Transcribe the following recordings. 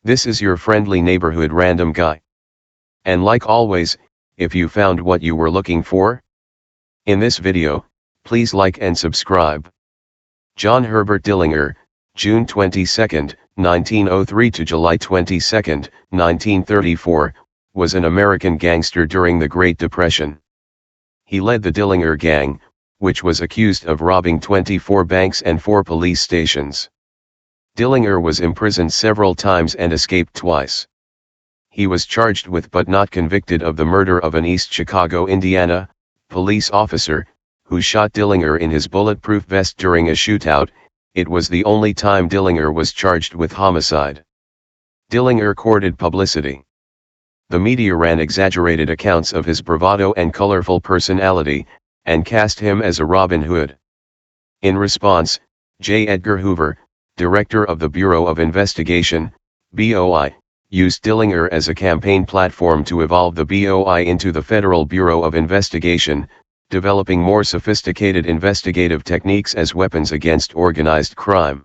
This is your friendly neighborhood random guy. And like always, if you found what you were looking for in this video, please like and subscribe. John Herbert Dillinger, June 22, 1903 to July 22, 1934, was an American gangster during the Great Depression. He led the Dillinger Gang, which was accused of robbing 24 banks and 4 police stations. Dillinger was imprisoned several times and escaped twice. He was charged with but not convicted of the murder of an East Chicago, Indiana, police officer, who shot Dillinger in his bulletproof vest during a shootout. It was the only time Dillinger was charged with homicide. Dillinger courted publicity. The media ran exaggerated accounts of his bravado and colorful personality, and cast him as a Robin Hood. In response, J. Edgar Hoover, director of the Bureau of Investigation, BOI, used Dillinger as a campaign platform to evolve the BOI into the Federal Bureau of Investigation, developing more sophisticated investigative techniques as weapons against organized crime.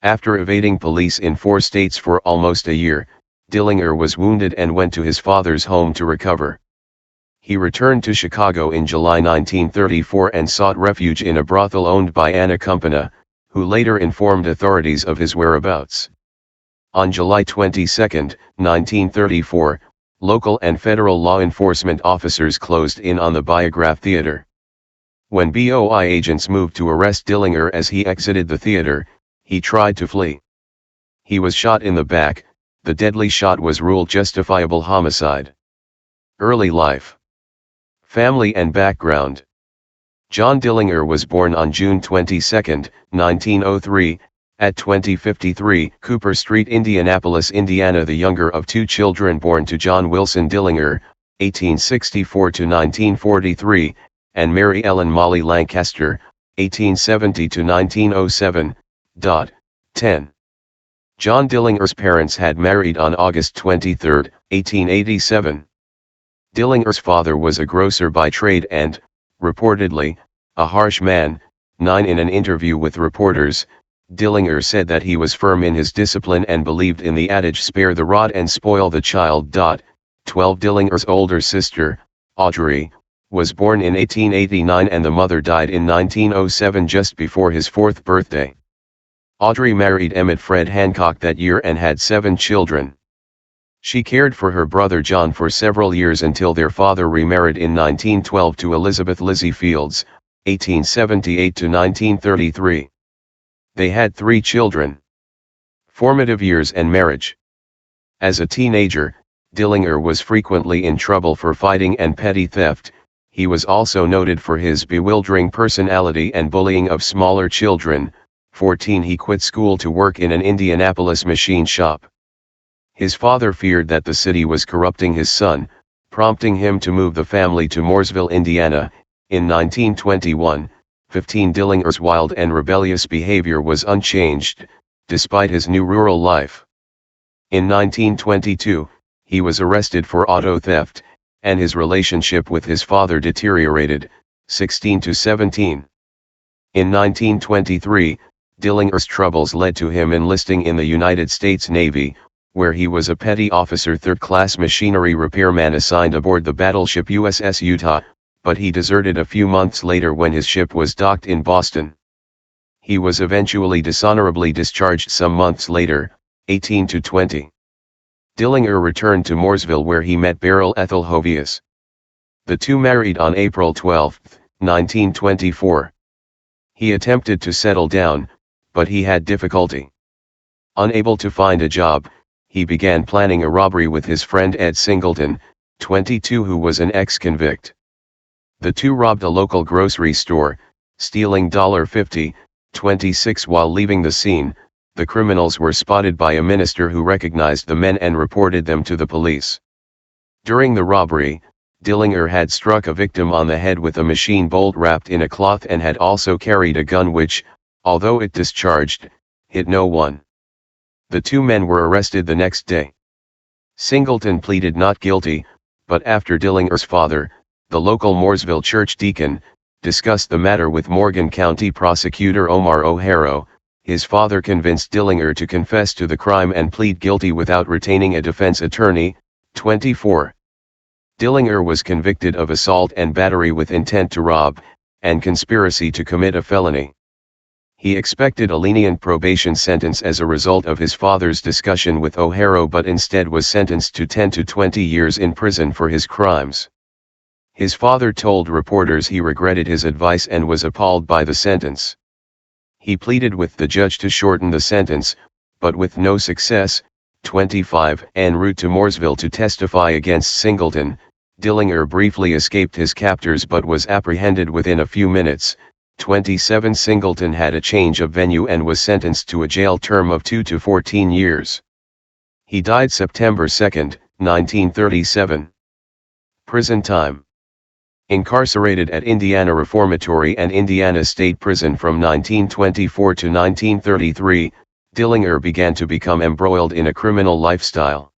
After evading police in 4 states for almost a year, Dillinger was wounded and went to his father's home to recover. He returned to Chicago in July 1934 and sought refuge in a brothel owned by Anna Compana, who later informed authorities of his whereabouts. On July 22, 1934, local and federal law enforcement officers closed in on the Biograph Theater. When BOI agents moved to arrest Dillinger as he exited the theater, he tried to flee. He was shot in the back. The deadly shot was ruled justifiable homicide. Early life. Family and background. John Dillinger was born on June 22, 1903, at 2053 Cooper Street, Indianapolis, Indiana, the younger of 2 children born to John Wilson Dillinger, 1864 to 1943, and Mary Ellen Molly Lancaster, 1870 to 1907. 10. John Dillinger's parents had married on August 23, 1887. Dillinger's father was a grocer by trade and, reportedly, a harsh man. 9. In an interview with reporters, Dillinger said that he was firm in his discipline and believed in the adage spare the rod and spoil the child. 12. Dillinger's older sister, Audrey, was born in 1889 and the mother died in 1907 just before his 4th birthday. Audrey married Emmett Fred Hancock that year and had 7 children. She cared for her brother John for several years until their father remarried in 1912 to Elizabeth Lizzie Fields, 1878 to 1933. They had 3 children. Formative years and marriage. As a teenager, Dillinger was frequently in trouble for fighting and petty theft. He was also noted for his bewildering personality and bullying of smaller children. 14. He quit school to work in an Indianapolis machine shop. His father feared that the city was corrupting his son, prompting him to move the family to Mooresville, Indiana, in 1921. 15. Dillinger's wild and rebellious behavior was unchanged, despite his new rural life. In 1922, he was arrested for auto theft, and his relationship with his father deteriorated. 16 to 17. In 1923, Dillinger's troubles led to him enlisting in the United States Navy, where he was a petty officer 3rd-class machinery repairman assigned aboard the battleship USS Utah, but he deserted a few months later when his ship was docked in Boston. He was eventually dishonorably discharged some months later. 18 to 20. Dillinger returned to Mooresville where he met Beryl Ethel Hovius. The two married on April 12, 1924. He attempted to settle down, but he had difficulty. Unable to find a job, he began planning a robbery with his friend Ed Singleton, 22, who was an ex-convict. The two robbed a local grocery store, stealing $50, 26. While leaving the scene, the criminals were spotted by a minister who recognized the men and reported them to the police. During the robbery, Dillinger had struck a victim on the head with a machine bolt wrapped in a cloth and had also carried a gun which, although it discharged, hit no one. The 2 men were arrested the next day. Singleton pleaded not guilty, but after Dillinger's father, the local Mooresville church deacon, discussed the matter with Morgan County prosecutor Omar O'Hara, his father convinced Dillinger to confess to the crime and plead guilty without retaining a defense attorney. 24. Dillinger was convicted of assault and battery with intent to rob, and conspiracy to commit a felony. He expected a lenient probation sentence as a result of his father's discussion with O'Hara, but instead was sentenced to 10 to 20 years in prison for his crimes. His father told reporters he regretted his advice and was appalled by the sentence. He pleaded with the judge to shorten the sentence, but with no success. 25. En route to Mooresville to testify against Singleton, Dillinger briefly escaped his captors but was apprehended within a few minutes. 27. Singleton had a change of venue and was sentenced to a jail term of 2 to 14 years. He died September 2, 1937. Prison time. Incarcerated at Indiana Reformatory and Indiana State Prison from 1924 to 1933, Dillinger began to become embroiled in a criminal lifestyle.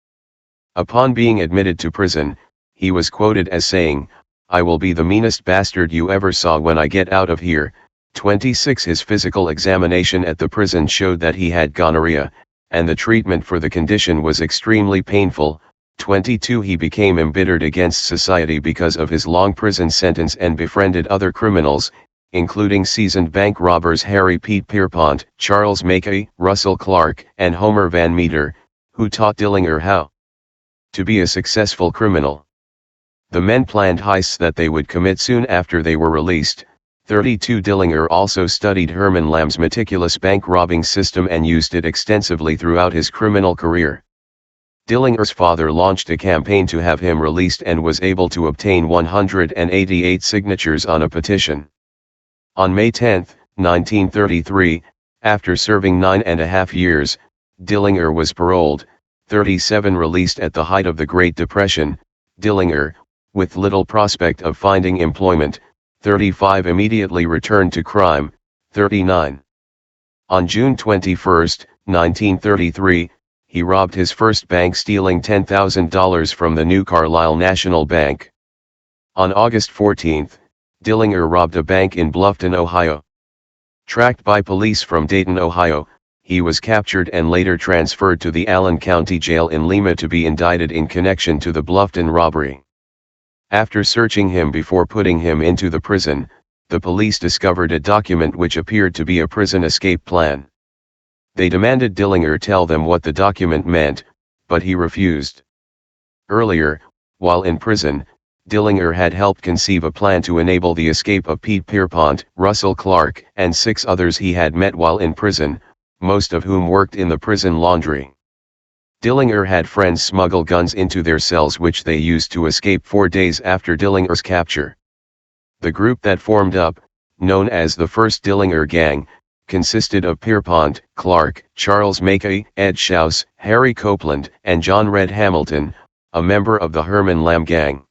Upon being admitted to prison, he was quoted as saying, "I will be the meanest bastard you ever saw when I get out of here." 26. His physical examination at the prison showed that he had gonorrhea, and the treatment for the condition was extremely painful. 22. He became embittered against society because of his long prison sentence and befriended other criminals, including seasoned bank robbers Harry Pete Pierpont, Charles Mackay, Russell Clark, and Homer Van Meter, who taught Dillinger how to be a successful criminal. The men planned heists that they would commit soon after they were released. 32. Dillinger also studied Herman Lamb's meticulous bank robbing system and used it extensively throughout his criminal career. Dillinger's father launched a campaign to have him released and was able to obtain 188 signatures on a petition. On May 10, 1933, after serving 9.5 years, Dillinger was paroled. 37. Released at the height of the Great Depression, Dillinger, with little prospect of finding employment, 35. Immediately returned to crime. 39. On June 21, 1933, he robbed his first bank, stealing $10,000 from the New Carlisle National Bank. On August 14, Dillinger robbed a bank in Bluffton, Ohio. Tracked by police from Dayton, Ohio, he was captured and later transferred to the Allen County Jail in Lima to be indicted in connection to the Bluffton robbery. After searching him before putting him into the prison, the police discovered a document which appeared to be a prison escape plan. They demanded Dillinger tell them what the document meant, but he refused. Earlier, while in prison, Dillinger had helped conceive a plan to enable the escape of Pete Pierpont, Russell Clark, and 6 others he had met while in prison, most of whom worked in the prison laundry. Dillinger had friends smuggle guns into their cells which they used to escape 4 days after Dillinger's capture. The group that formed up, known as the First Dillinger Gang, consisted of Pierpont, Clark, Charles Mackay, Ed Schaus, Harry Copeland, and John Red Hamilton, a member of the Herman Lamb Gang.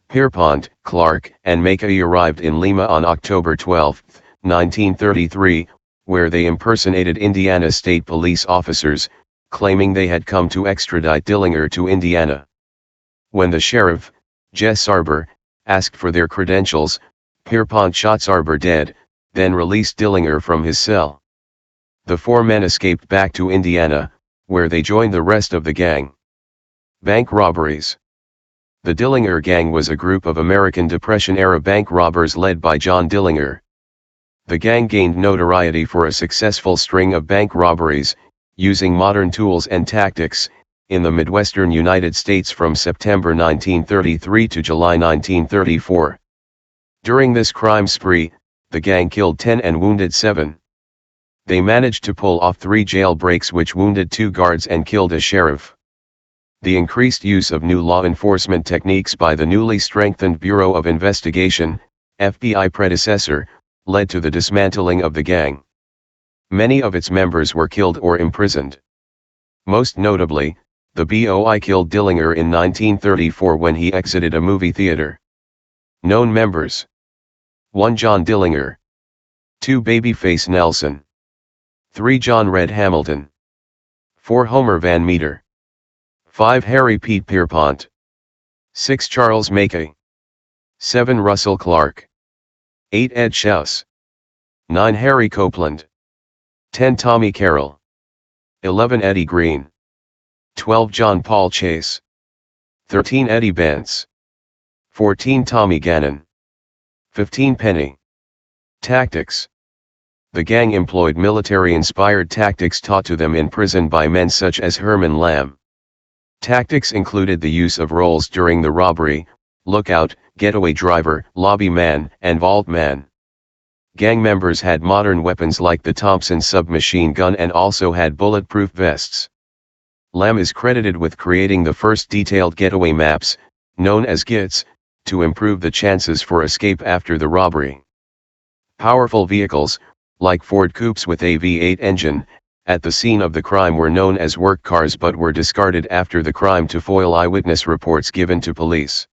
Pierpont, Clark, and Mackay arrived in Lima on October 12, 1933, where they impersonated Indiana State Police officers, claiming they had come to extradite Dillinger to Indiana. When the sheriff, Jess Sarber, asked for their credentials, Pierpont shot Sarber dead, then released Dillinger from his cell. The 4 men escaped back to Indiana, where they joined the rest of the gang. Bank robberies. The Dillinger Gang was a group of American Depression-era bank robbers led by John Dillinger. The gang gained notoriety for a successful string of bank robberies, using modern tools and tactics, in the Midwestern United States from September 1933 to July 1934. During this crime spree, the gang killed 10 and wounded 7. They managed to pull off 3 jailbreaks which wounded 2 guards and killed a sheriff. The increased use of new law enforcement techniques by the newly strengthened Bureau of Investigation, FBI predecessor, led to the dismantling of the gang. Many of its members were killed or imprisoned. Most notably, the BOI killed Dillinger in 1934 when he exited a movie theater. Known members: 1. John Dillinger, 2. Babyface Nelson, 3. John Red Hamilton, 4. Homer Van Meter, 5. Harry Pete Pierpont, 6. Charles Mackay, 7. Russell Clark, 8. Ed Schaus, 9. Harry Copeland, 10 Tommy Carroll, 11 Eddie Green, 12 John Paul Chase, 13 Eddie Bence, 14 Tommy Gannon, 15 Penny. Tactics. The gang employed military-inspired tactics taught to them in prison by men such as Herman Lamb. Tactics included the use of roles during the robbery: lookout, getaway driver, lobby man, and vault man. Gang members had modern weapons like the Thompson submachine gun and also had bulletproof vests. Lamb is credited with creating the first detailed getaway maps, known as GITs, to improve the chances for escape after the robbery. Powerful vehicles, like Ford coupes with a V8 engine, at the scene of the crime were known as work cars but were discarded after the crime to foil eyewitness reports given to police.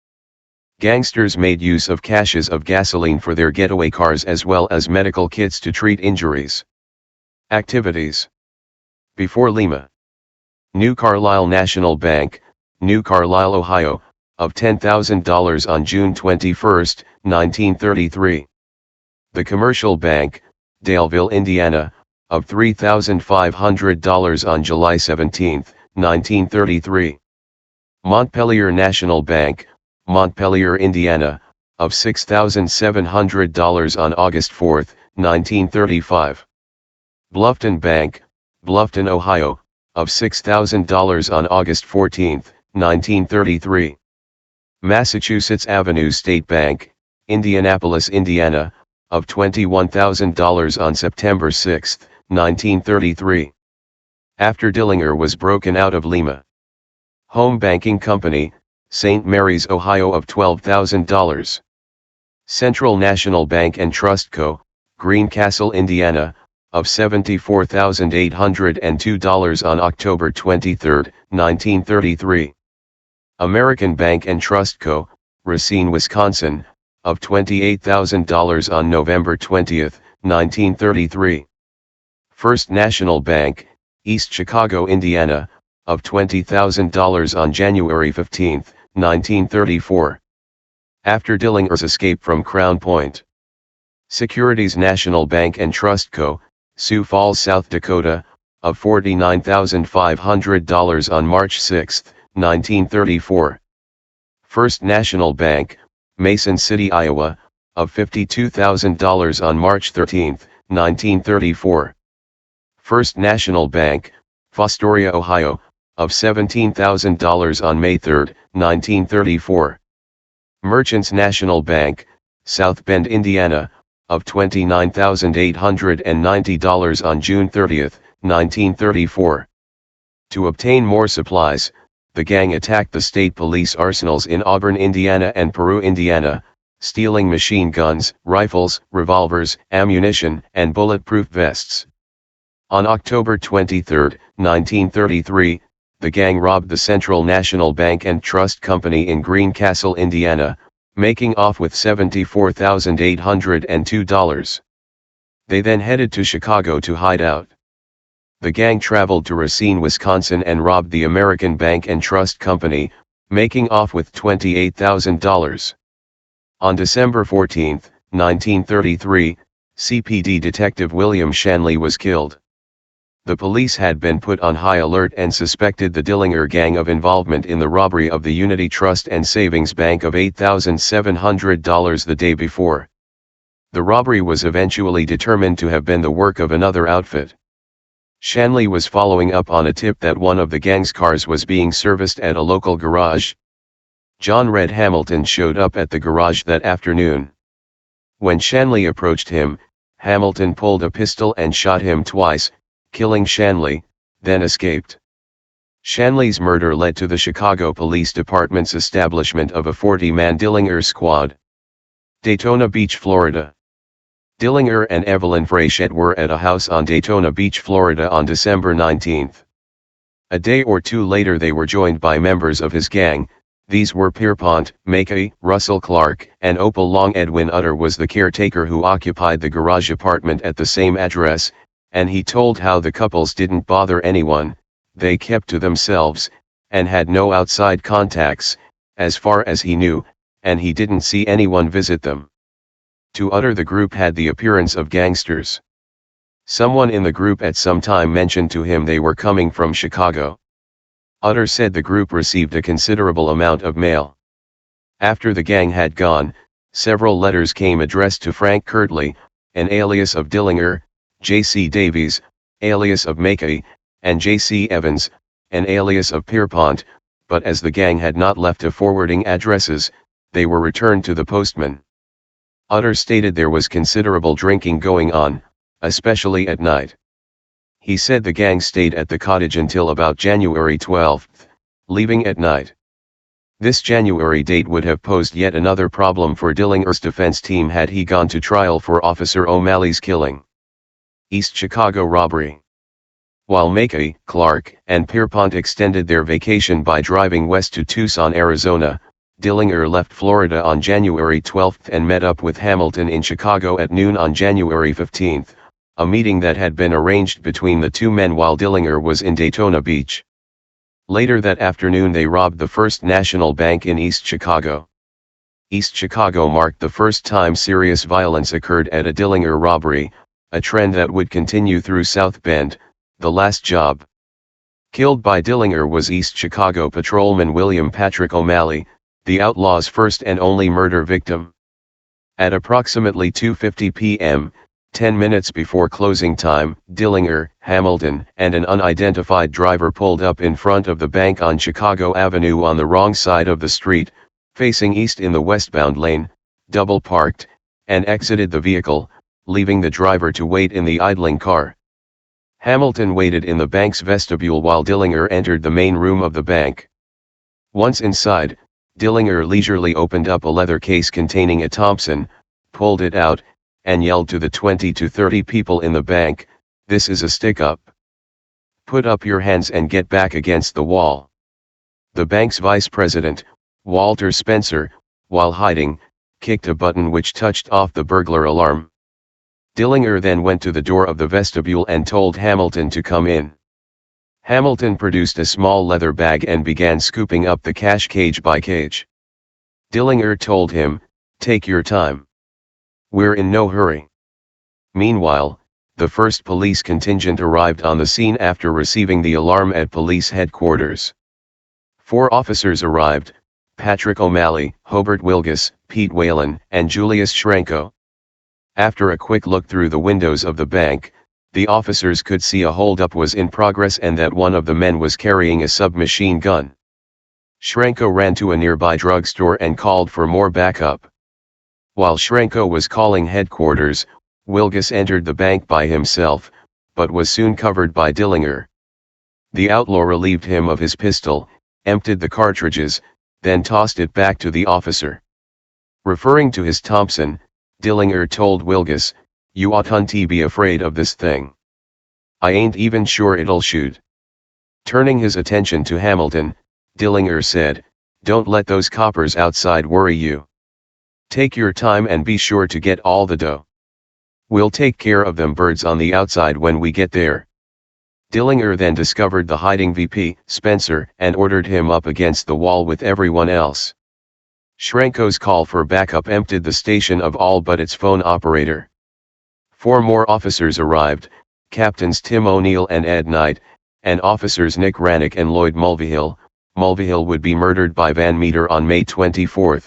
Gangsters made use of caches of gasoline for their getaway cars as well as medical kits to treat injuries. Activities. Before Lima. New Carlisle National Bank, New Carlisle, Ohio, of $10,000 on June 21, 1933. The Commercial Bank, Daleville, Indiana, of $3,500 on July 17, 1933. Montpelier National Bank, Montpelier, Indiana, of $6,700 on August 4, 1935. Bluffton Bank, Bluffton, Ohio, of $6,000 on August 14, 1933. Massachusetts Avenue State Bank, Indianapolis, Indiana, of $21,000 on September 6, 1933. After Dillinger was broken out of Lima. Home Banking Company, St. Mary's, Ohio, of $12,000. Central National Bank and Trust Co., Greencastle, Indiana, of $74,802 on October 23, 1933. American Bank and Trust Co., Racine, Wisconsin, of $28,000 on November 20, 1933. First National Bank, East Chicago, Indiana, of $20,000 on January 15, 1934. After Dillinger's escape from Crown Point. Securities National Bank and Trust Co., Sioux Falls, South Dakota, of $49,500 on March 6, 1934. First National Bank, Mason City, Iowa, of $52,000 on March 13, 1934. First National Bank, Fostoria, Ohio, of $17,000 on May 3, 1934. Merchants National Bank, South Bend, Indiana, of $29,890 on June 30, 1934. To obtain more supplies, the gang attacked the state police arsenals in Auburn, Indiana and Peru, Indiana, stealing machine guns, rifles, revolvers, ammunition, and bulletproof vests. On October 23, 1933, the gang robbed the Central National Bank and Trust Company in Greencastle, Indiana, making off with $74,802. They then headed to Chicago to hide out. The gang traveled to Racine, Wisconsin and robbed the American Bank and Trust Company, making off with $28,000. On December 14, 1933, CPD Detective William Shanley was killed. The police had been put on high alert and suspected the Dillinger gang of involvement in the robbery of the Unity Trust and Savings Bank of $8,700 the day before. The robbery was eventually determined to have been the work of another outfit. Shanley was following up on a tip that one of the gang's cars was being serviced at a local garage. John Red Hamilton showed up at the garage that afternoon. When Shanley approached him, Hamilton pulled a pistol and shot him twice, killing Shanley, then escaped. Shanley's murder led to the Chicago Police Department's establishment of a 40-man Dillinger squad. Daytona Beach, Florida. Dillinger and Evelyn Frechette were at a house on Daytona Beach, Florida on December 19. A day or two later they were joined by members of his gang. These were Pierpont, Mackay, Russell Clark, and Opal Long. Edwin Utter was the caretaker who occupied the garage apartment at the same address, and he told how the couples didn't bother anyone, they kept to themselves, and had no outside contacts, as far as he knew, and he didn't see anyone visit them. To Utter, the group had the appearance of gangsters. Someone in the group at some time mentioned to him they were coming from Chicago. Utter said the group received a considerable amount of mail. After the gang had gone, several letters came addressed to Frank Kirtley, an alias of Dillinger, J.C. Davies, alias of Mackay, and J.C. Evans, an alias of Pierpont, but as the gang had not left a forwarding addresses, they were returned to the postman. Utter stated there was considerable drinking going on, especially at night. He said the gang stayed at the cottage until about January 12, leaving at night. This January date would have posed yet another problem for Dillinger's defense team had he gone to trial for Officer O'Malley's killing. East Chicago robbery. While Mackay, Clark, and Pierpont extended their vacation by driving west to Tucson, Arizona, Dillinger left Florida on January 12 and met up with Hamilton in Chicago at noon on January 15, a meeting that had been arranged between the two men while Dillinger was in Daytona Beach. Later that afternoon they robbed the First National Bank in East Chicago. East Chicago marked the first time serious violence occurred at a Dillinger robbery, a trend that would continue through South Bend, the last job. Killed by Dillinger was East Chicago patrolman William Patrick O'Malley, the outlaw's first and only murder victim. At approximately 2:50 p.m., 10 minutes before closing time, Dillinger, Hamilton, and an unidentified driver pulled up in front of the bank on Chicago Avenue on the wrong side of the street, facing east in the westbound lane, double parked, and exited the vehicle, leaving the driver to wait in the idling car. Hamilton waited in the bank's vestibule while Dillinger entered the main room of the bank. Once inside, Dillinger leisurely opened up a leather case containing a Thompson, pulled it out, and yelled to the 20 to 30 people in the bank, "This is a stick-up. Put up your hands and get back against the wall." The bank's vice president, Walter Spencer, while hiding, kicked a button which touched off the burglar alarm. Dillinger then went to the door of the vestibule and told Hamilton to come in. Hamilton produced a small leather bag and began scooping up the cash cage by cage. Dillinger told him, "Take your time. We're in no hurry." Meanwhile, the first police contingent arrived on the scene after receiving the alarm at police headquarters. 4 officers arrived: Patrick O'Malley, Hobart Wilgus, Pete Whalen, and Julius Schranko. After a quick look through the windows of the bank, the officers could see a holdup was in progress and that one of the men was carrying a submachine gun. Schranko ran to a nearby drugstore and called for more backup. While Schranko was calling headquarters, Wilgus entered the bank by himself, but was soon covered by Dillinger. The outlaw relieved him of his pistol, emptied the cartridges, then tossed it back to the officer. Referring to his Thompson, Dillinger told Wilgus, "You oughtn't to be afraid of this thing. I ain't even sure it'll shoot." Turning his attention to Hamilton, Dillinger said, "Don't let those coppers outside worry you. Take your time and be sure to get all the dough. We'll take care of them birds on the outside when we get there." Dillinger then discovered the hiding VP, Spencer, and ordered him up against the wall with everyone else. Schranko's call for backup emptied the station of all but its phone operator. 4 more officers arrived, Captains Tim O'Neill and Ed Knight, and officers Nick Rannick and Lloyd Mulvihill. Mulvihill would be murdered by Van Meter on May 24.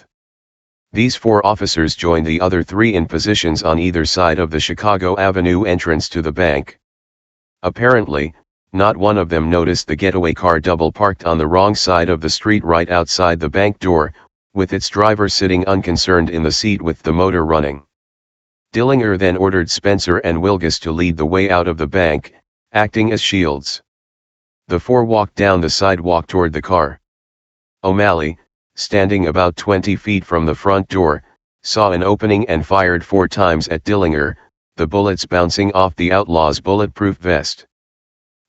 These 4 officers joined the other 3 in positions on either side of the Chicago Avenue entrance to the bank. Apparently, not one of them noticed the getaway car double parked on the wrong side of the street right outside the bank door, with its driver sitting unconcerned in the seat with the motor running. Dillinger then ordered Spencer and Wilgus to lead the way out of the bank, acting as shields. The 4 walked down the sidewalk toward the car. O'Malley, standing about 20 feet from the front door, saw an opening and fired 4 times at Dillinger, the bullets bouncing off the outlaw's bulletproof vest.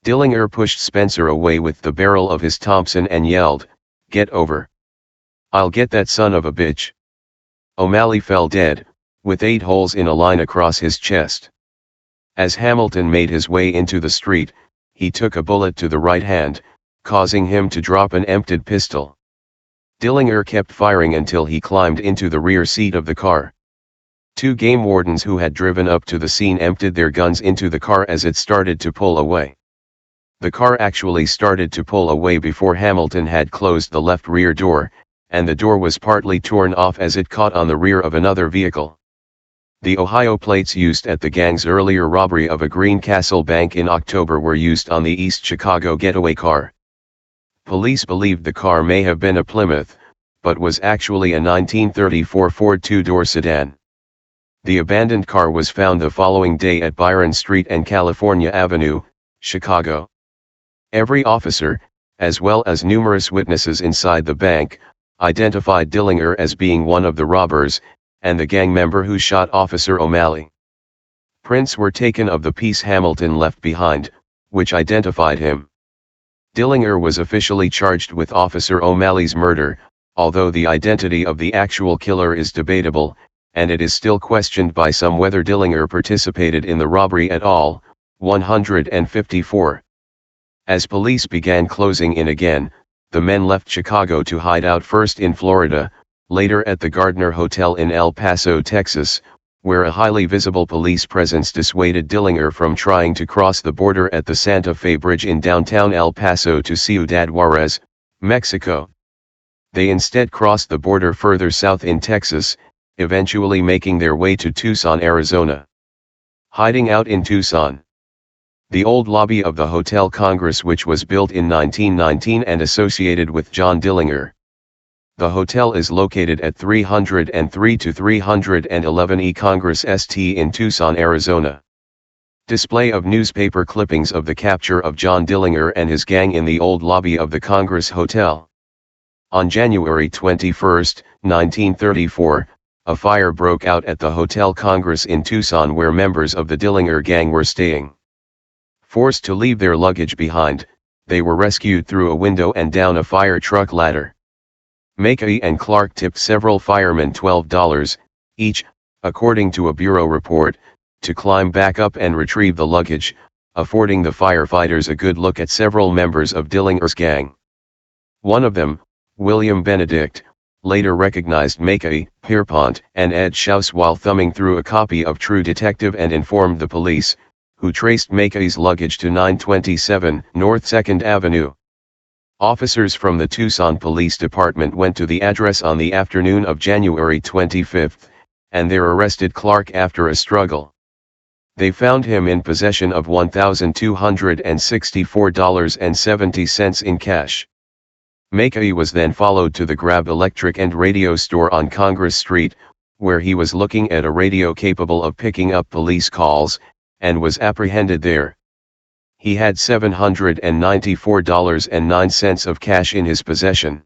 Dillinger pushed Spencer away with the barrel of his Thompson and yelled, "Get over. I'll get that son of a bitch." O'Malley fell dead, with 8 holes in a line across his chest. As Hamilton made his way into the street, he took a bullet to the right hand, causing him to drop an emptied pistol. Dillinger kept firing until he climbed into the rear seat of the car. Two game wardens who had driven up to the scene emptied their guns into the car as it started to pull away. The car actually started to pull away before Hamilton had closed the left rear door, and the door was partly torn off as it caught on the rear of another vehicle. The Ohio plates used at the gang's earlier robbery of a Greencastle bank in October were used on the East Chicago getaway car. Police believed the car may have been a Plymouth, but was actually a 1934 Ford two-door sedan. The abandoned car was found the following day at Byron Street and California Avenue, Chicago. Every officer, as well as numerous witnesses inside the bank, identified Dillinger as being one of the robbers, and the gang member who shot Officer O'Malley. Prints were taken of the piece Hamilton left behind, which identified him. Dillinger was officially charged with Officer O'Malley's murder, although the identity of the actual killer is debatable, and it is still questioned by some whether Dillinger participated in the robbery at all. 154. As police began closing in again, the men left Chicago to hide out first in Florida, later at the Gardner Hotel in El Paso, Texas, where a highly visible police presence dissuaded Dillinger from trying to cross the border at the Santa Fe Bridge in downtown El Paso to Ciudad Juarez, Mexico. They instead crossed the border further south in Texas, eventually making their way to Tucson, Arizona. Hiding out in Tucson. The old lobby of the Hotel Congress, which was built in 1919 and associated with John Dillinger. The hotel is located at 303 to 311 E Congress St. in Tucson, Arizona. Display of newspaper clippings of the capture of John Dillinger and his gang in the old lobby of the Congress Hotel. On January 21, 1934, a fire broke out at the Hotel Congress in Tucson where members of the Dillinger gang were staying. Forced to leave their luggage behind, they were rescued through a window and down a fire truck ladder. Mackay and Clark tipped several firemen $12, each, according to a bureau report, to climb back up and retrieve the luggage, affording the firefighters a good look at several members of Dillinger's gang. One of them, William Benedict, later recognized Mackay, Pierpont, and Ed Schaus while thumbing through a copy of True Detective and informed the police, who traced Mackay's luggage to 927 North 2nd Avenue. Officers from the Tucson Police Department went to the address on the afternoon of January 25, and there arrested Clark after a struggle. They found him in possession of $1,264.70 in cash. Mackay was then followed to the Grab Electric and Radio store on Congress Street, where he was looking at a radio capable of picking up police calls, and was apprehended there. He had $794.09 of cash in his possession.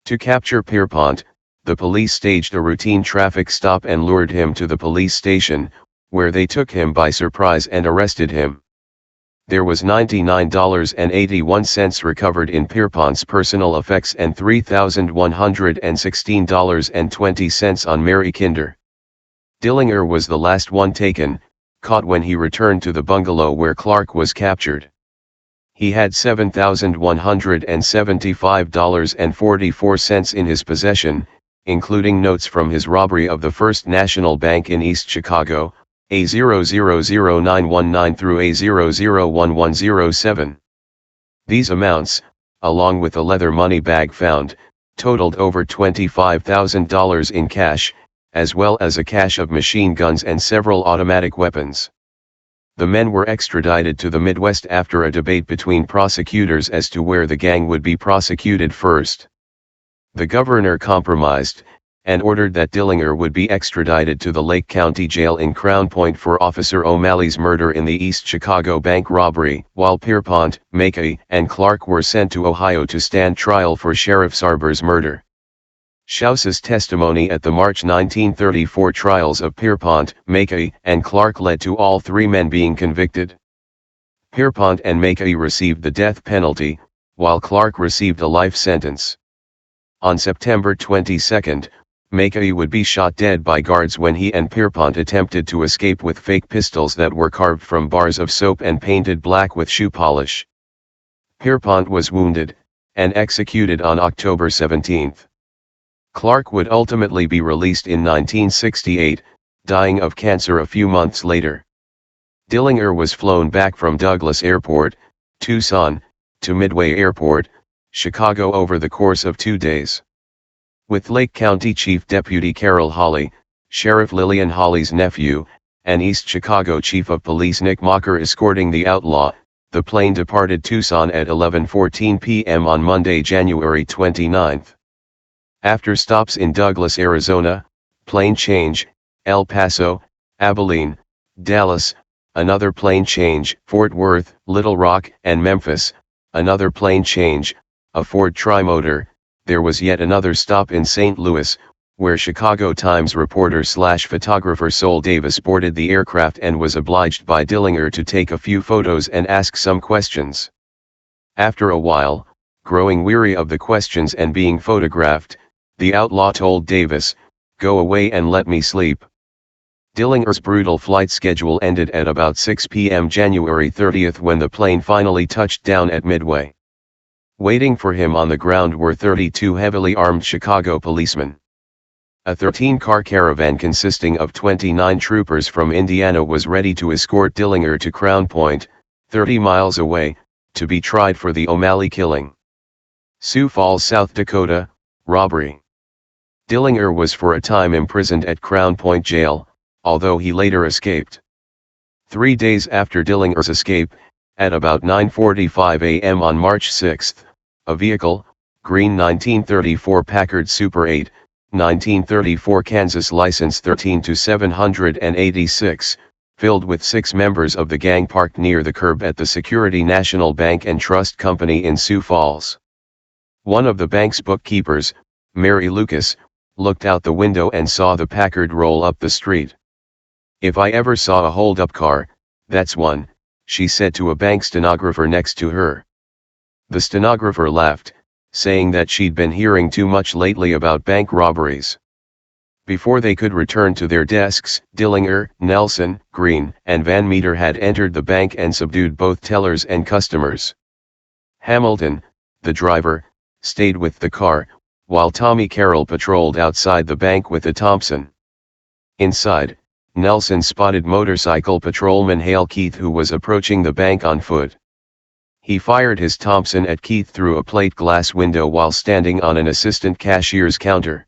To capture Pierpont, the police staged a routine traffic stop and lured him to the police station, where they took him by surprise and arrested him. There was $99.81 recovered in Pierpont's personal effects and $3,116.20 on Mary Kinder. Dillinger was the last one taken, caught when he returned to the bungalow where Clark was captured. He had $7,175.44 in his possession, including notes from his robbery of the First National Bank in East Chicago, A000919 through A001107. These amounts, along with a leather money bag found, totaled over $25,000 in cash, as well as a cache of machine guns and several automatic weapons. The men were extradited to the Midwest after a debate between prosecutors as to where the gang would be prosecuted first. The governor compromised, and ordered that Dillinger would be extradited to the Lake County Jail in Crown Point for Officer O'Malley's murder in the East Chicago bank robbery, while Pierpont, Mackay, and Clark were sent to Ohio to stand trial for Sheriff Sarber's murder. Schaus's testimony at the March 1934 trials of Pierpont, Mackay, and Clark led to all three men being convicted. Pierpont and Mackay received the death penalty, while Clark received a life sentence. On September 22, Mackay would be shot dead by guards when he and Pierpont attempted to escape with fake pistols that were carved from bars of soap and painted black with shoe polish. Pierpont was wounded, and executed on October 17. Clark would ultimately be released in 1968, dying of cancer a few months later. Dillinger was flown back from Douglas Airport, Tucson, to Midway Airport, Chicago over the course of 2 days. With Lake County Chief Deputy Carol Hawley, Sheriff Lillian Hawley's nephew, and East Chicago Chief of Police Nick Mocker escorting the outlaw, the plane departed Tucson at 11:14 p.m. on Monday, January 29. After stops in Douglas, Arizona, plane change, El Paso, Abilene, Dallas, another plane change, Fort Worth, Little Rock, and Memphis, another plane change, a Ford Trimotor, there was yet another stop in St. Louis, where Chicago Times reporter/photographer Sol Davis boarded the aircraft and was obliged by Dillinger to take a few photos and ask some questions. After a while, growing weary of the questions and being photographed, the outlaw told Davis, "Go away and let me sleep." Dillinger's brutal flight schedule ended at about 6 p.m. January 30 when the plane finally touched down at Midway. Waiting for him on the ground were 32 heavily armed Chicago policemen. A 13-car caravan consisting of 29 troopers from Indiana was ready to escort Dillinger to Crown Point, 30 miles away, to be tried for the O'Malley killing. Sioux Falls, South Dakota, robbery. Dillinger was for a time imprisoned at Crown Point Jail, although he later escaped. 3 days after Dillinger's escape, at about 9:45 a.m. on March 6, a vehicle, green 1934 Packard Super 8, 1934 Kansas license 13-786, filled with 6 members of the gang parked near the curb at the Security National Bank and Trust Company in Sioux Falls. One of the bank's bookkeepers, Mary Lucas, looked out the window and saw the Packard roll up the street. "If I ever saw a hold-up car, that's one," she said to a bank stenographer next to her. The stenographer laughed, saying that she'd been hearing too much lately about bank robberies. Before they could return to their desks, Dillinger, Nelson, Green, and Van Meter had entered the bank and subdued both tellers and customers. Hamilton, the driver, stayed with the car, while Tommy Carroll patrolled outside the bank with a Thompson. Inside, Nelson spotted motorcycle patrolman Hale Keith, who was approaching the bank on foot. He fired his Thompson at Keith through a plate glass window while standing on an assistant cashier's counter.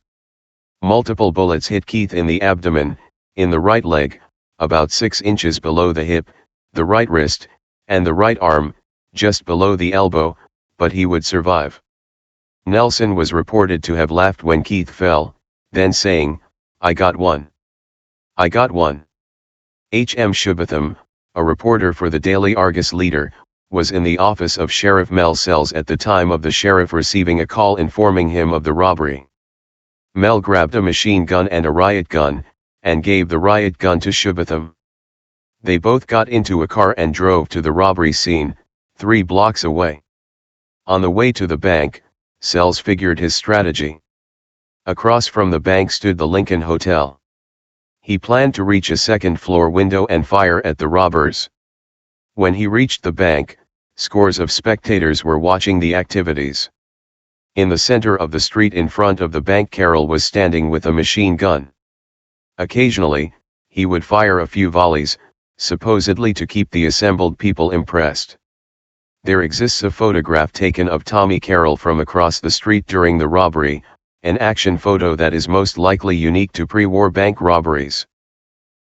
Multiple bullets hit Keith in the abdomen, in the right leg, about 6 inches below the hip, the right wrist, and the right arm, just below the elbow, but he would survive. Nelson was reported to have laughed when Keith fell, then saying, "I got one. I got one." H.M. Shubatham, a reporter for the Daily Argus Leader, was in the office of Sheriff Mel Sells at the time of the sheriff receiving a call informing him of the robbery. Mel grabbed a machine gun and a riot gun, and gave the riot gun to Shubatham. They both got into a car and drove to the robbery scene, 3 blocks away. On the way to the bank, Sells figured his strategy. Across from the bank stood the Lincoln Hotel. He planned to reach a second-floor window and fire at the robbers. When he reached the bank, scores of spectators were watching the activities. In the center of the street in front of the bank, Carroll was standing with a machine gun. Occasionally, he would fire a few volleys, supposedly to keep the assembled people impressed. There exists a photograph taken of Tommy Carroll from across the street during the robbery, an action photo that is most likely unique to pre-war bank robberies.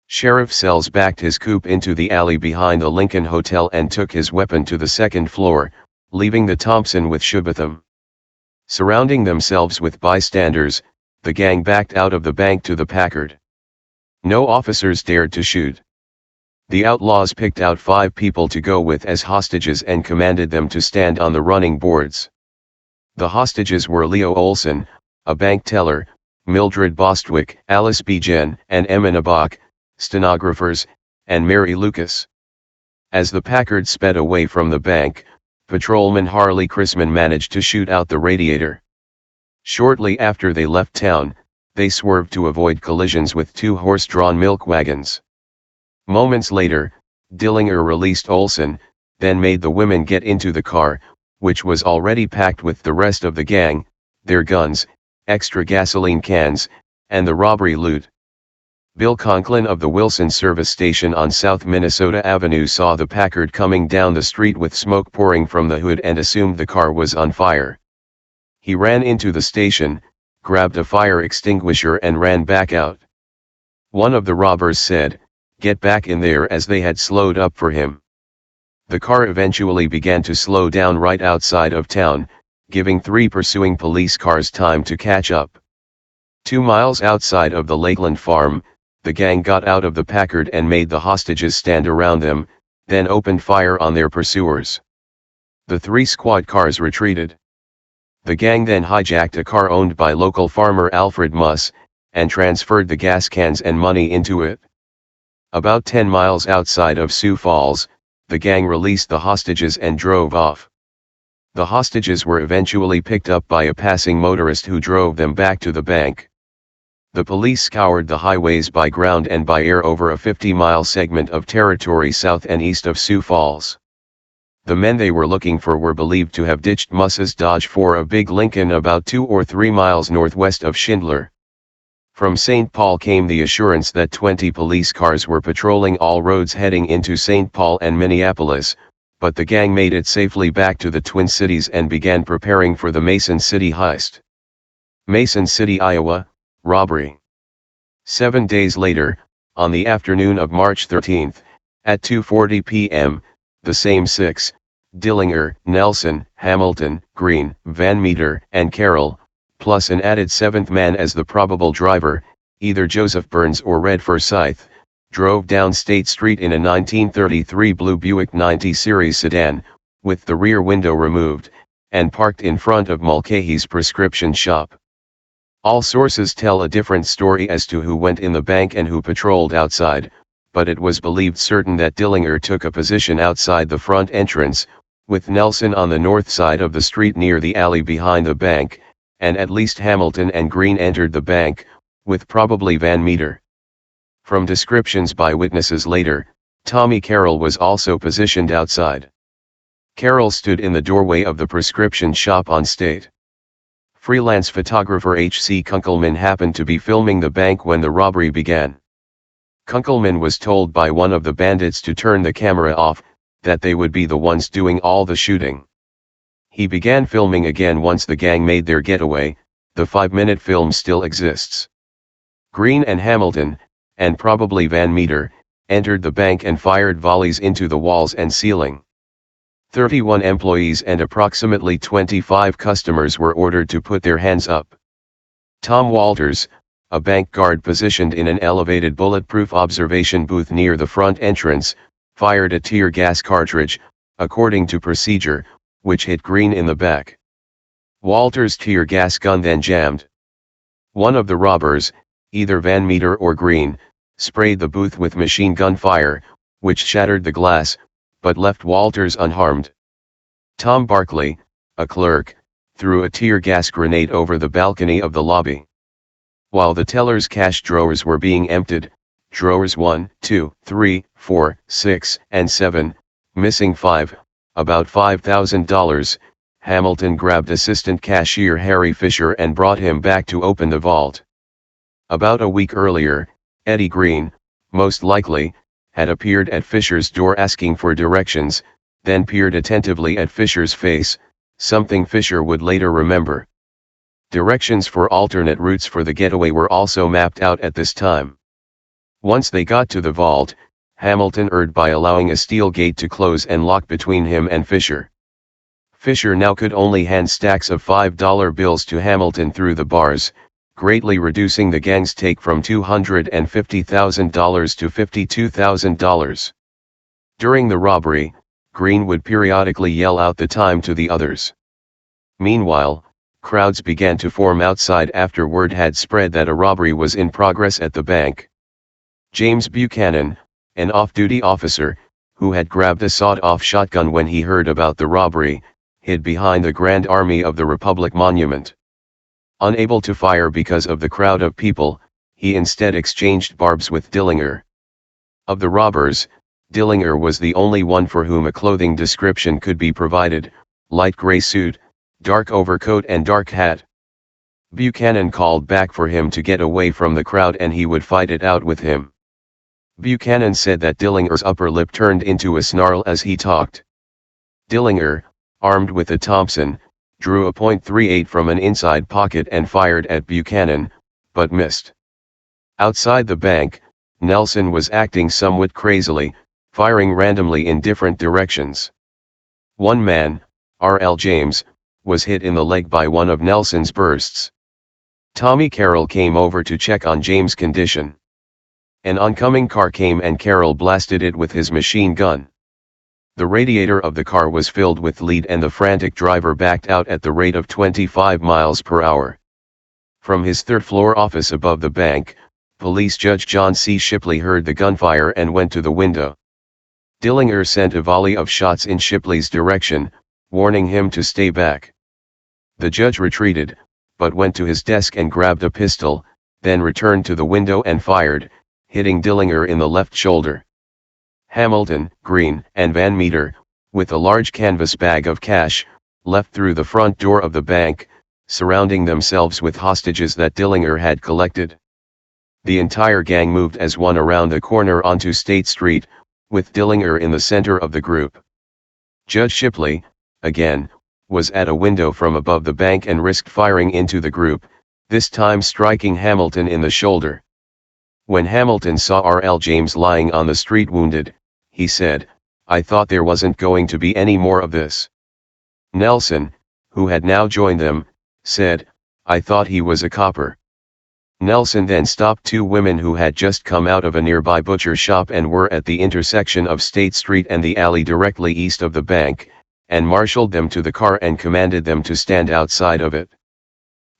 Sheriff Sells backed his coupe into the alley behind the Lincoln Hotel and took his weapon to the second floor, leaving the Thompson with Shubatham. Surrounding themselves with bystanders, the gang backed out of the bank to the Packard. No officers dared to shoot. The outlaws picked out 5 people to go with as hostages and commanded them to stand on the running boards. The hostages were Leo Olson, a bank teller, Mildred Bostwick, Alice Bejen, and Emma Nabok, stenographers, and Mary Lucas. As the Packard sped away from the bank, patrolman Harley Chrisman managed to shoot out the radiator. Shortly after they left town, they swerved to avoid collisions with 2 horse-drawn milk wagons. Moments later, Dillinger released Olson, then made the women get into the car, which was already packed with the rest of the gang, their guns, extra gasoline cans, and the robbery loot. Bill Conklin of the Wilson service station on South Minnesota Avenue saw the Packard coming down the street with smoke pouring from the hood and assumed the car was on fire. He ran into the station, grabbed a fire extinguisher and ran back out. One of the robbers said, "Get back in there," as they had slowed up for him. The car eventually began to slow down right outside of town, giving 3 pursuing police cars time to catch up. 2 miles outside of the Lakeland farm, the gang got out of the Packard and made the hostages stand around them, then opened fire on their pursuers. The 3 squad cars retreated. The gang then hijacked a car owned by local farmer Alfred Muss, and transferred the gas cans and money into it. About 10 miles outside of Sioux Falls, the gang released the hostages and drove off. The hostages were eventually picked up by a passing motorist who drove them back to the bank. The police scoured the highways by ground and by air over a 50-mile segment of territory south and east of Sioux Falls. The men they were looking for were believed to have ditched Muss's Dodge for a big Lincoln about 2 or 3 miles northwest of Schindler. From St. Paul came the assurance that 20 police cars were patrolling all roads heading into St. Paul and Minneapolis, but the gang made it safely back to the Twin Cities and began preparing for the Mason City heist. Mason City, Iowa, robbery. 7 days later, on the afternoon of March 13, at 2:40 p.m., the same 6, Dillinger, Nelson, Hamilton, Green, Van Meter, and Carroll, plus an added 7th man as the probable driver, either Joseph Burns or Red Forsyth, drove down State Street in a 1933 blue Buick 90 Series sedan, with the rear window removed, and parked in front of Mulcahy's prescription shop. All sources tell a different story as to who went in the bank and who patrolled outside, but it was believed certain that Dillinger took a position outside the front entrance, with Nelson on the north side of the street near the alley behind the bank, and at least Hamilton and Green entered the bank, with probably Van Meter. From descriptions by witnesses later, Tommy Carroll was also positioned outside. Carroll stood in the doorway of the prescription shop on State. Freelance photographer H.C. Kunkelman happened to be filming the bank when the robbery began. Kunkelman was told by one of the bandits to turn the camera off, that they would be the ones doing all the shooting. He began filming again once the gang made their getaway. The 5-minute film still exists. Green and Hamilton, and probably Van Meter, entered the bank and fired volleys into the walls and ceiling. 31 employees and approximately 25 customers were ordered to put their hands up. Tom Walters, a bank guard positioned in an elevated bulletproof observation booth near the front entrance, fired a tear gas cartridge, according to procedure, which hit Green in the back. Walters' tear gas gun then jammed. One of the robbers, either Van Meter or Green, sprayed the booth with machine gun fire, which shattered the glass, but left Walters unharmed. Tom Barkley, a clerk, threw a tear gas grenade over the balcony of the lobby. While the teller's cash drawers were being emptied, drawers 1, 2, 3, 4, 6, and 7, missing 5, about $5,000, Hamilton grabbed assistant cashier Harry Fisher and brought him back to open the vault. About a week earlier, Eddie Green, most likely, had appeared at Fisher's door asking for directions, then peered attentively at Fisher's face, something Fisher would later remember. Directions for alternate routes for the getaway were also mapped out at this time. Once they got to the vault, Hamilton erred by allowing a steel gate to close and lock between him and Fisher. Fisher now could only hand stacks of $5 bills to Hamilton through the bars, greatly reducing the gang's take from $250,000 to $52,000. During the robbery, Green would periodically yell out the time to the others. Meanwhile, crowds began to form outside after word had spread that a robbery was in progress at the bank. James Buchanan, an off-duty officer, who had grabbed a sawed-off shotgun when he heard about the robbery, hid behind the Grand Army of the Republic monument. Unable to fire because of the crowd of people, he instead exchanged barbs with Dillinger. Of the robbers, Dillinger was the only one for whom a clothing description could be provided: light gray suit, dark overcoat and dark hat. Buchanan called back for him to get away from the crowd and he would fight it out with him. Buchanan said that Dillinger's upper lip turned into a snarl as he talked. Dillinger, armed with a Thompson, drew a .38 from an inside pocket and fired at Buchanan, but missed. Outside the bank, Nelson was acting somewhat crazily, firing randomly in different directions. One man, R.L. James, was hit in the leg by one of Nelson's bursts. Tommy Carroll came over to check on James' condition. An oncoming car came and Carroll blasted it with his machine gun. The radiator of the car was filled with lead and the frantic driver backed out at the rate of 25 miles per hour. From his third-floor office above the bank, Police Judge John C. Shipley heard the gunfire and went to the window. Dillinger sent a volley of shots in Shipley's direction, warning him to stay back. The judge retreated, but went to his desk and grabbed a pistol, then returned to the window and fired, hitting Dillinger in the left shoulder. Hamilton, Green, and Van Meter, with a large canvas bag of cash, left through the front door of the bank, surrounding themselves with hostages that Dillinger had collected. The entire gang moved as one around the corner onto State Street, with Dillinger in the center of the group. Judge Shipley, again, was at a window from above the bank and risked firing into the group, this time striking Hamilton in the shoulder. When Hamilton saw R.L. James lying on the street wounded, he said, "I thought there wasn't going to be any more of this." Nelson, who had now joined them, said, "I thought he was a copper." Nelson then stopped two women who had just come out of a nearby butcher shop and were at the intersection of State Street and the alley directly east of the bank, and marshaled them to the car and commanded them to stand outside of it.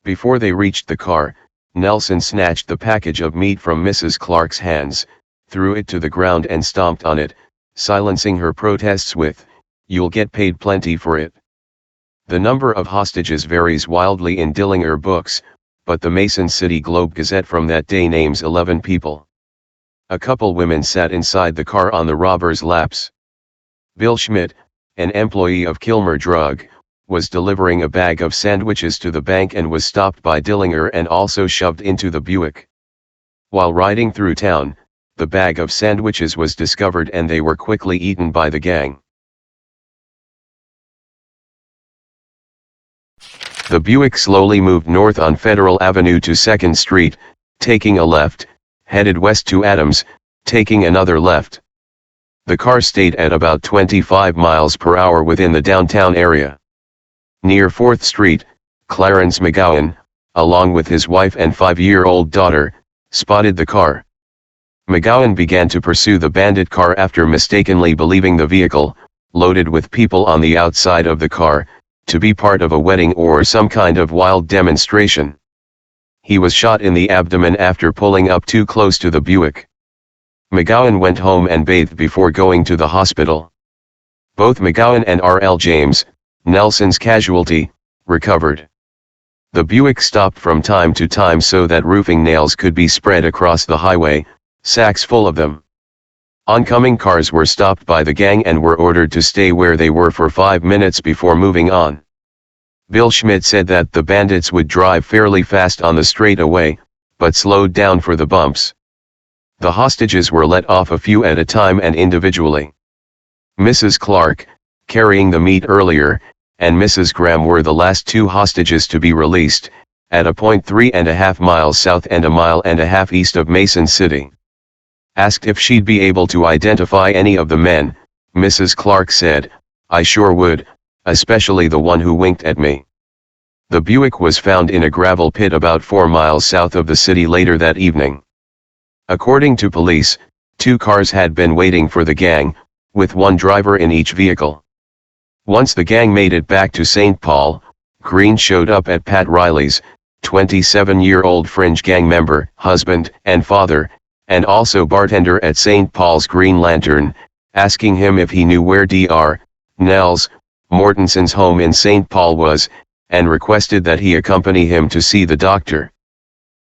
Before they reached the car, Nelson snatched the package of meat from Mrs. Clark's hands, threw it to the ground and stomped on it, silencing her protests with, "You'll get paid plenty for it." The number of hostages varies wildly in Dillinger books, but the Mason City Globe-Gazette from that day names 11 people. A couple women sat inside the car on the robbers' laps. Bill Schmidt, an employee of Kilmer Drug, was delivering a bag of sandwiches to the bank and was stopped by Dillinger and also shoved into the Buick. While riding through town, the bag of sandwiches was discovered and they were quickly eaten by the gang. The Buick slowly moved north on Federal Avenue to 2nd Street, taking a left, headed west to Adams, taking another left. The car stayed at about 25 miles per hour within the downtown area. Near 4th Street, Clarence McGowan, along with his wife and 5-year-old daughter, spotted the car. McGowan began to pursue the bandit car after mistakenly believing the vehicle, loaded with people on the outside of the car, to be part of a wedding or some kind of wild demonstration. He was shot in the abdomen after pulling up too close to the Buick. McGowan went home and bathed before going to the hospital. Both McGowan and R.L. James, Nelson's casualty, recovered. The Buick stopped from time to time so that roofing nails could be spread across the highway, sacks full of them. Oncoming cars were stopped by the gang and were ordered to stay where they were for 5 minutes before moving on. Bill Schmidt said that the bandits would drive fairly fast on the straightaway, but slowed down for the bumps. The hostages were let off a few at a time and individually. Mrs. Clark, carrying the meat earlier, and Mrs. Graham were the last two hostages to be released, at a point 3.5 miles south and 1.5 miles east of Mason City. Asked if she'd be able to identify any of the men, Mrs. Clark said, "I sure would, especially the one who winked at me." The Buick was found in a gravel pit about 4 miles south of the city later that evening. According to police, 2 cars had been waiting for the gang, with 1 driver in each vehicle. Once the gang made it back to St. Paul, Green showed up at Pat Riley's, 27-year-old fringe gang member, husband and father, and also bartender at St. Paul's Green Lantern, asking him if he knew where Dr. Nels Mortenson's home in St. Paul was, and requested that he accompany him to see the doctor.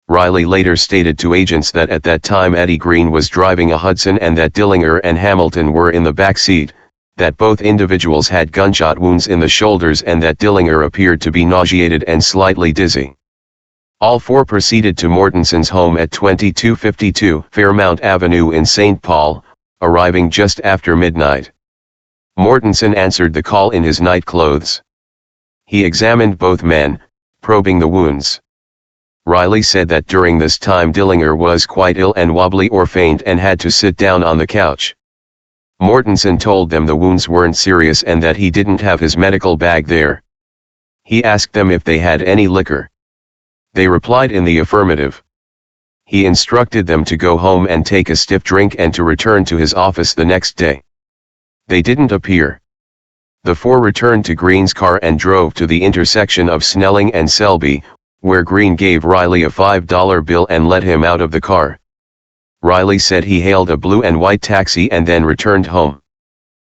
Riley later stated to agents that at that time Eddie Green was driving a Hudson and that Dillinger and Hamilton were in the back seat, that both individuals had gunshot wounds in the shoulders and that Dillinger appeared to be nauseated and slightly dizzy. All four proceeded to Mortenson's home at 2252 Fairmount Avenue in St. Paul, arriving just after midnight. Mortenson answered the call in his night clothes. He examined both men, probing the wounds. Riley said that during this time Dillinger was quite ill and wobbly or faint and had to sit down on the couch. Mortenson told them the wounds weren't serious and that he didn't have his medical bag there. He asked them if they had any liquor. They replied in the affirmative. He instructed them to go home and take a stiff drink and to return to his office the next day. They didn't appear. The four returned to Green's car and drove to the intersection of Snelling and Selby, where Green gave Riley a $5 bill and let him out of the car. Riley said he hailed a blue and white taxi and then returned home.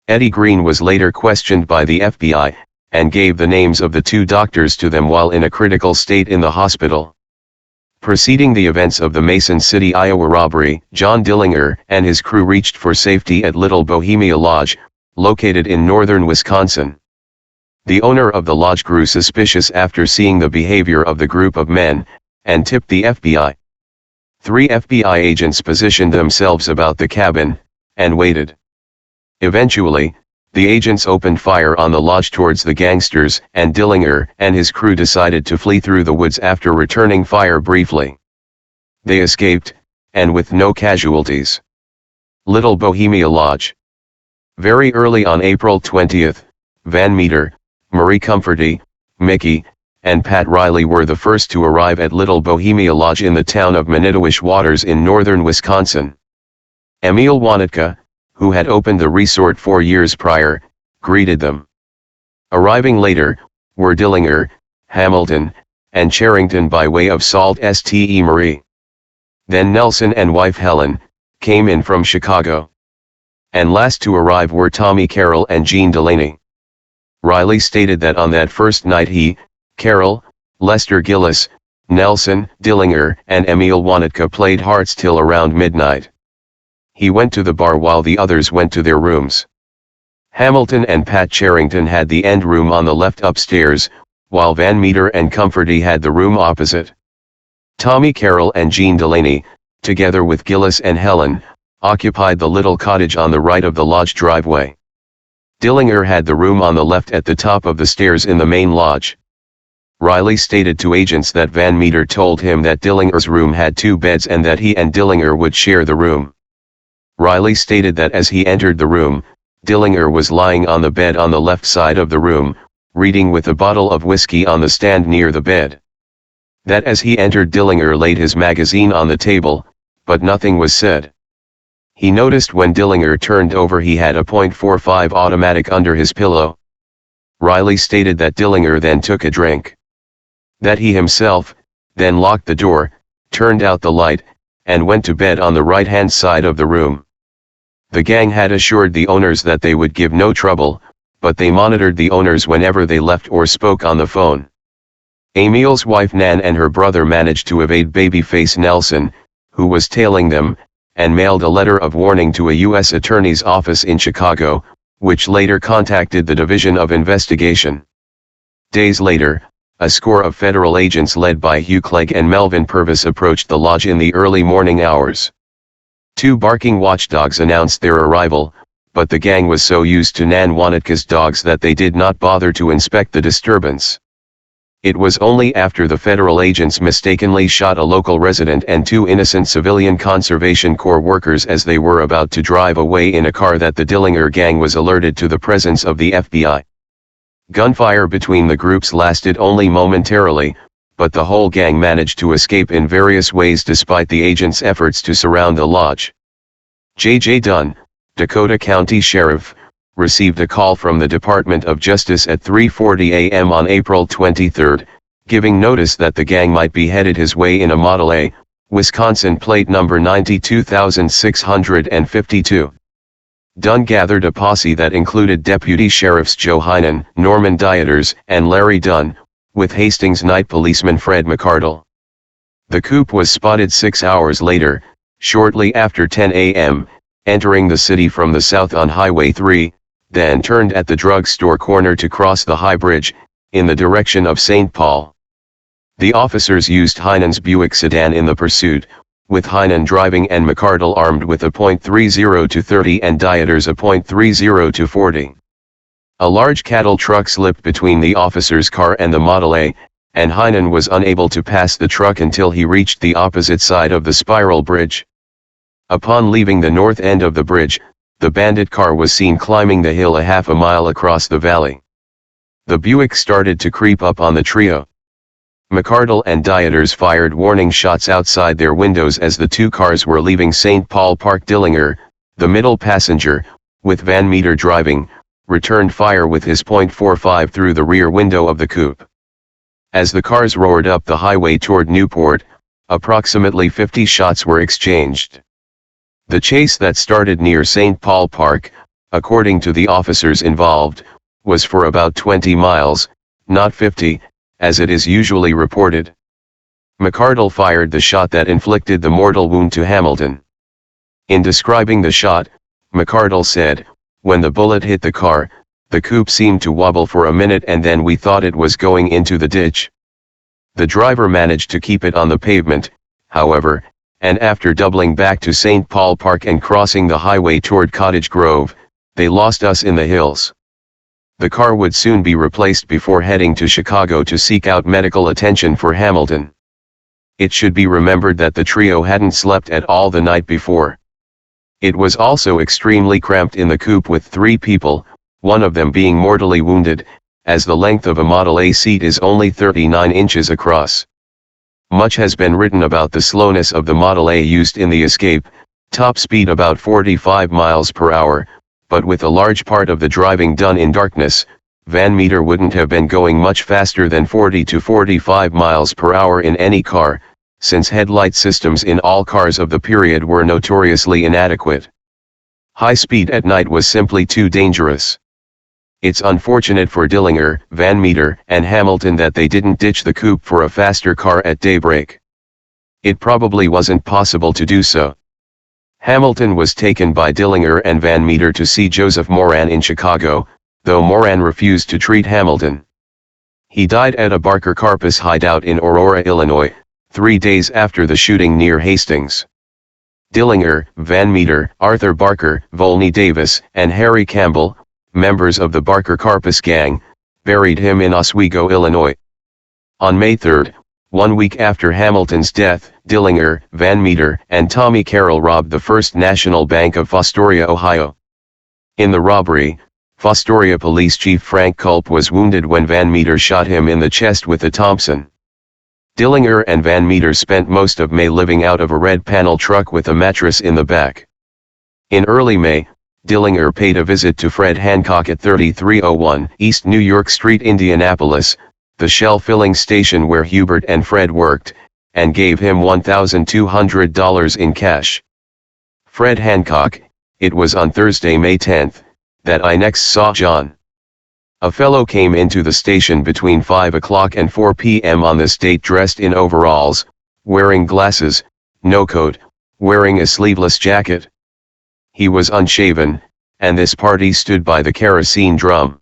Eddie Green was later questioned by the FBI, and gave the names of the two doctors to them while in a critical state in the hospital. Preceding the events of the Mason City, Iowa robbery, John Dillinger and his crew reached for safety at Little Bohemia Lodge, located in northern Wisconsin. The owner of the lodge grew suspicious after seeing the behavior of the group of men, and tipped the FBI. 3 FBI agents positioned themselves about the cabin, and waited. Eventually, the agents opened fire on the lodge towards the gangsters, and Dillinger and his crew decided to flee through the woods after returning fire briefly. They escaped, and with no casualties. Little Bohemia Lodge. Very early on April 20th, Van Meter, Marie Comforty, Mickey, and Pat Riley were the first to arrive at Little Bohemia Lodge in the town of Manitowish Waters in northern Wisconsin. Emil Wanitka, who had opened the resort 4 years prior, greeted them. Arriving later, were Dillinger, Hamilton, and Charrington by way of Sault Ste. Marie. Then Nelson and wife Helen, came in from Chicago. And last to arrive were Tommy Carroll and Jean Delaney. Riley stated that on that first night he, Carroll, Lester Gillis, Nelson, Dillinger, and Emil Wanitka played hearts till around midnight. He went to the bar while the others went to their rooms. Hamilton and Pat Charrington had the end room on the left upstairs, while Van Meter and Comforty had the room opposite. Tommy Carroll and Jean Delaney, together with Gillis and Helen, occupied the little cottage on the right of the lodge driveway. Dillinger had the room on the left at the top of the stairs in the main lodge. Riley stated to agents that Van Meter told him that Dillinger's room had 2 beds and that he and Dillinger would share the room. Riley stated that as he entered the room, Dillinger was lying on the bed on the left side of the room, reading with a bottle of whiskey on the stand near the bed. That as he entered Dillinger laid his magazine on the table, but nothing was said. He noticed when Dillinger turned over he had a .45 automatic under his pillow. Riley stated that Dillinger then took a drink. That he himself, then locked the door, turned out the light, and went to bed on the right-hand side of the room. The gang had assured the owners that they would give no trouble, but they monitored the owners whenever they left or spoke on the phone. Emil's wife Nan and her brother managed to evade Babyface Nelson, who was tailing them, and mailed a letter of warning to a U.S. Attorney's office in Chicago, which later contacted the Division of Investigation. Days later, a score of federal agents led by Hugh Clegg and Melvin Purvis approached the lodge in the early morning hours. 2 barking watchdogs announced their arrival, but the gang was so used to Nan Wanitka's dogs that they did not bother to inspect the disturbance. It was only after the federal agents mistakenly shot a local resident and 2 innocent civilian Conservation Corps workers as they were about to drive away in a car that the Dillinger gang was alerted to the presence of the FBI. Gunfire between the groups lasted only momentarily, but the whole gang managed to escape in various ways despite the agents' efforts to surround the lodge. J.J. Dunn, Dakota County Sheriff, received a call from the Department of Justice at 3:40 a.m. on April 23, giving notice that the gang might be headed his way in a Model A, Wisconsin plate number 92652. Dunn gathered a posse that included Deputy Sheriffs Joe Heinen, Norman Dieters, and Larry Dunn, with Hastings night policeman Fred McCardle. The coupe was spotted 6 hours later, shortly after 10 a.m., entering the city from the south on Highway 3, then turned at the drugstore corner to cross the High Bridge, in the direction of St. Paul. The officers used Heinen's Buick sedan in the pursuit, with Heinen driving and McArdle armed with a .30 to 30 and Dieters a .30 to 40. A large cattle truck slipped between the officer's car and the Model A, and Heinen was unable to pass the truck until he reached the opposite side of the spiral bridge. Upon leaving the north end of the bridge, the bandit car was seen climbing the hill a half a mile across the valley. The Buick started to creep up on the trio. McArdle and Dieters fired warning shots outside their windows as the two cars were leaving St. Paul Park. Dillinger, the middle passenger, with Van Meter driving, returned fire with his .45 through the rear window of the coupe. As the cars roared up the highway toward Newport, approximately 50 shots were exchanged. The chase that started near St. Paul Park, according to the officers involved, was for about 20 miles, not 50, as it is usually reported. McArdle fired the shot that inflicted the mortal wound to Hamilton. In describing the shot, McArdle said, "When the bullet hit the car, the coupe seemed to wobble for a minute and then we thought it was going into the ditch. The driver managed to keep it on the pavement, however, and after doubling back to St. Paul Park and crossing the highway toward Cottage Grove, they lost us in the hills." The car would soon be replaced before heading to Chicago to seek out medical attention for Hamilton. It should be remembered that the trio hadn't slept at all the night before. It was also extremely cramped in the coupe with 3 people, one of them being mortally wounded, as the length of a Model A seat is only 39 inches across. Much has been written about the slowness of the Model A used in the escape, top speed about 45 miles per hour, but with a large part of the driving done in darkness, Van Meter wouldn't have been going much faster than 40 to 45 miles per hour in any car, since headlight systems in all cars of the period were notoriously inadequate. High speed at night was simply too dangerous. It's unfortunate for Dillinger, Van Meter, and Hamilton that they didn't ditch the coupe for a faster car at daybreak. It probably wasn't possible to do so. Hamilton was taken by Dillinger and Van Meter to see Joseph Moran in Chicago, though Moran refused to treat Hamilton. He died at a Barker Karpus hideout in Aurora, Illinois, 3 days after the shooting near Hastings. Dillinger, Van Meter, Arthur Barker, Volney Davis, and Harry Campbell, members of the Barker Karpus gang, buried him in Oswego, Illinois. On May 3, 1 week after Hamilton's death, Dillinger, Van Meter, and Tommy Carroll robbed the First National Bank of Fostoria, Ohio. In the robbery, Fostoria Police Chief Frank Culp was wounded when Van Meter shot him in the chest with a Thompson. Dillinger and Van Meter spent most of May living out of a red panel truck with a mattress in the back. In early May, Dillinger paid a visit to Fred Hancock at 3301 East New York Street, Indianapolis, the Shell filling station where Hubert and Fred worked, and gave him $1,200 in cash. Fred Hancock, "It was on Thursday, May 10, that I next saw John. A fellow came into the station between 5 o'clock and 4 p.m. on this date dressed in overalls, wearing glasses, no coat, wearing a sleeveless jacket. He was unshaven, and this party stood by the kerosene drum.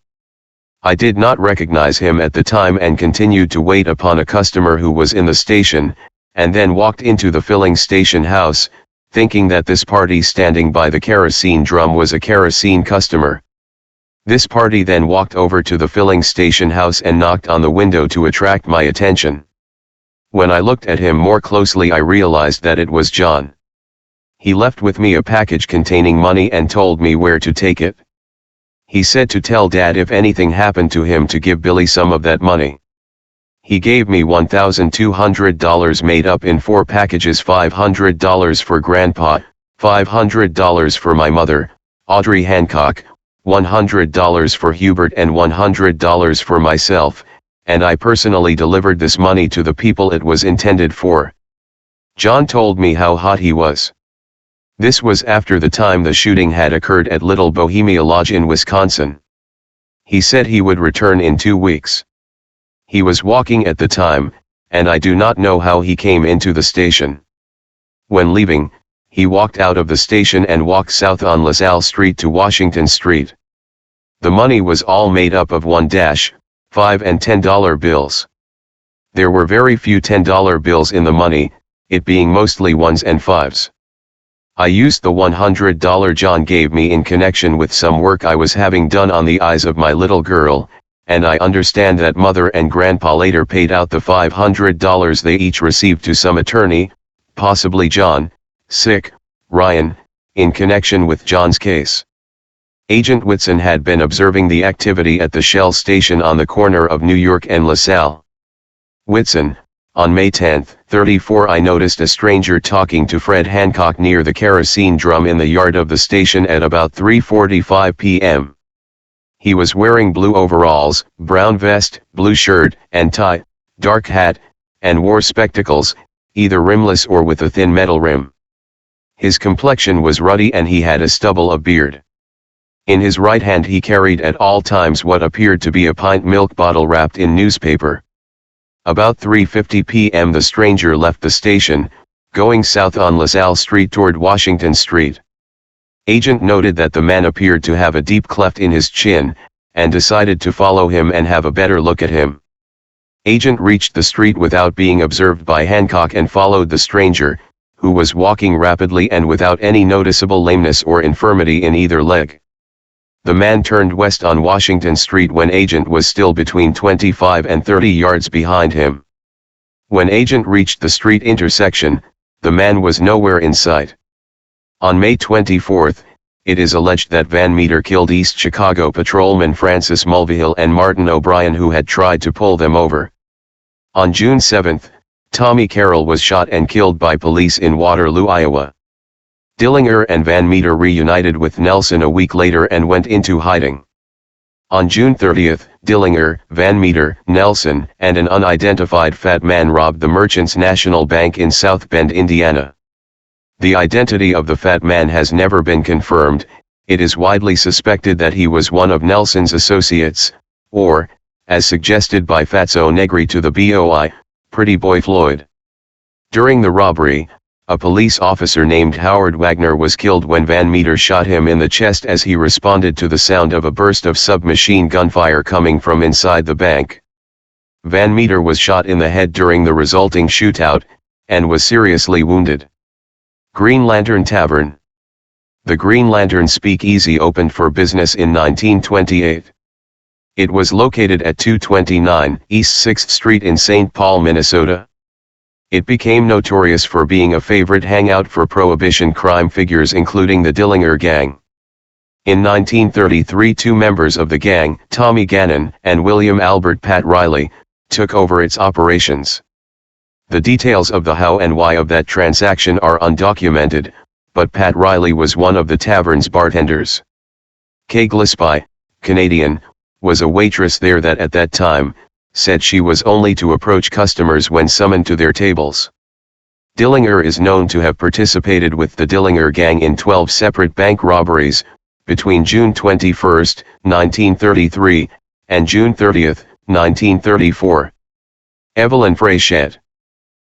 I did not recognize him at the time and continued to wait upon a customer who was in the station, and then walked into the filling station house, thinking that this party standing by the kerosene drum was a kerosene customer. This party then walked over to the filling station house and knocked on the window to attract my attention. When I looked at him more closely, I realized that it was John. He left with me a package containing money and told me where to take it. He said to tell Dad if anything happened to him to give Billy some of that money. He gave me $1,200 made up in 4 packages, $500 for Grandpa, $500 for my mother, Audrey Hancock, $100 for Hubert and $100 for myself, and I personally delivered this money to the people it was intended for. John told me how hot he was. This was after the time the shooting had occurred at Little Bohemia Lodge in Wisconsin. He said he would return in 2 weeks. He was walking at the time, and I do not know how he came into the station. When leaving, he walked out of the station and walked south on LaSalle Street to Washington Street. The money was all made up of $1, $5 and $10 bills. There were very few $10 bills in the money, it being mostly ones and fives. I used the $100 John gave me in connection with some work I was having done on the eyes of my little girl, and I understand that mother and grandpa later paid out the $500 they each received to some attorney, possibly John, Ryan, in connection with John's case. Agent Whitson had been observing the activity at the Shell station on the corner of New York and LaSalle. Whitson, on May 10, 34, I noticed a stranger talking to Fred Hancock near the kerosene drum in the yard of the station at about 3:45 p.m. He was wearing blue overalls, brown vest, blue shirt and tie, dark hat, and wore spectacles, either rimless or with a thin metal rim. His complexion was ruddy and he had a stubble of beard. In his right hand he carried at all times what appeared to be a pint milk bottle wrapped in newspaper. About 3:50 p.m. the stranger left the station, going south on LaSalle Street toward Washington Street. Agent noted that the man appeared to have a deep cleft in his chin, and decided to follow him and have a better look at him. Agent reached the street without being observed by Hancock and followed the stranger, who was walking rapidly and without any noticeable lameness or infirmity in either leg. The man turned west on Washington Street when Agent was still between 25 and 30 yards behind him. When Agent reached the street intersection, the man was nowhere in sight. On May 24, it is alleged that Van Meter killed East Chicago patrolman Francis Mulvihill and Martin O'Brien, who had tried to pull them over. On June 7, Tommy Carroll was shot and killed by police in Waterloo, Iowa. Dillinger and Van Meter reunited with Nelson a week later and went into hiding. On June 30, Dillinger, Van Meter, Nelson, and an unidentified fat man robbed the Merchants National Bank in South Bend, Indiana. The identity of the fat man has never been confirmed. It is widely suspected that he was one of Nelson's associates, or, as suggested by Fatso Negri to the BOI, Pretty Boy Floyd. During the robbery, a police officer named Howard Wagner was killed when Van Meter shot him in the chest as he responded to the sound of a burst of submachine gunfire coming from inside the bank. Van Meter was shot in the head during the resulting shootout, and was seriously wounded. Green Lantern Tavern. The Green Lantern Speakeasy opened for business in 1928. It was located at 229 East 6th Street in St. Paul, Minnesota. It became notorious for being a favorite hangout for Prohibition crime figures including the Dillinger Gang. In 1933 two members of the gang, Tommy Gannon and William Albert Pat Riley, took over its operations. The details of the how and why of that transaction are undocumented, but Pat Riley was one of the tavern's bartenders. Kay Gillespie, Canadian, was a waitress there that at that time, said she was only to approach customers when summoned to their tables. Dillinger is known to have participated with the Dillinger Gang in 12 separate bank robberies, between June 21, 1933, and June 30, 1934. Evelyn Frechette.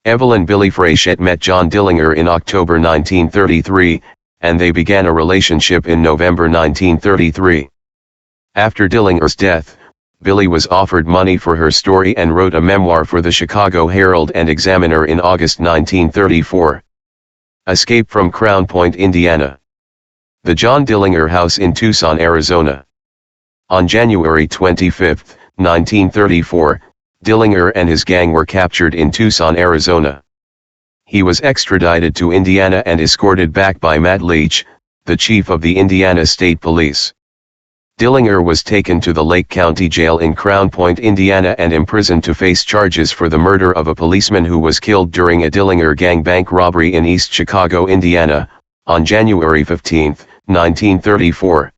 Evelyn Billy Frechette met John Dillinger in October 1933, and they began a relationship in November 1933. After Dillinger's death, Billy was offered money for her story and wrote a memoir for the Chicago Herald and Examiner in August 1934. Escape from Crown Point, Indiana. The John Dillinger House in Tucson, Arizona. On January 25, 1934, Dillinger and his gang were captured in Tucson, Arizona. He was extradited to Indiana and escorted back by Matt Leach, the chief of the Indiana State Police. Dillinger was taken to the Lake County Jail in Crown Point, Indiana and imprisoned to face charges for the murder of a policeman who was killed during a Dillinger gang bank robbery in East Chicago, Indiana, on January 15, 1934.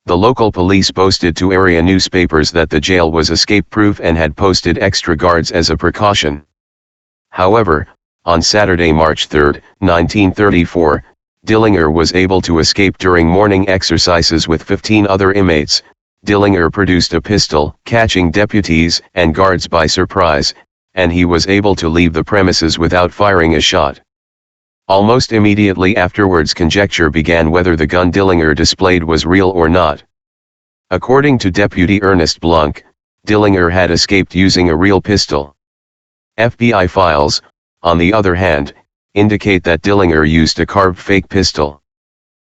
The local police boasted to area newspapers that the jail was escape-proof and had posted extra guards as a precaution. However, on Saturday, March 3, 1934, Dillinger was able to escape during morning exercises with 15 other inmates. Dillinger produced a pistol, catching deputies and guards by surprise, and he was able to leave the premises without firing a shot. Almost immediately afterwards, conjecture began whether the gun Dillinger displayed was real or not. According to Deputy Ernest Blunk, Dillinger had escaped using a real pistol. FBI files, on the other hand, indicate that Dillinger used a carved fake pistol.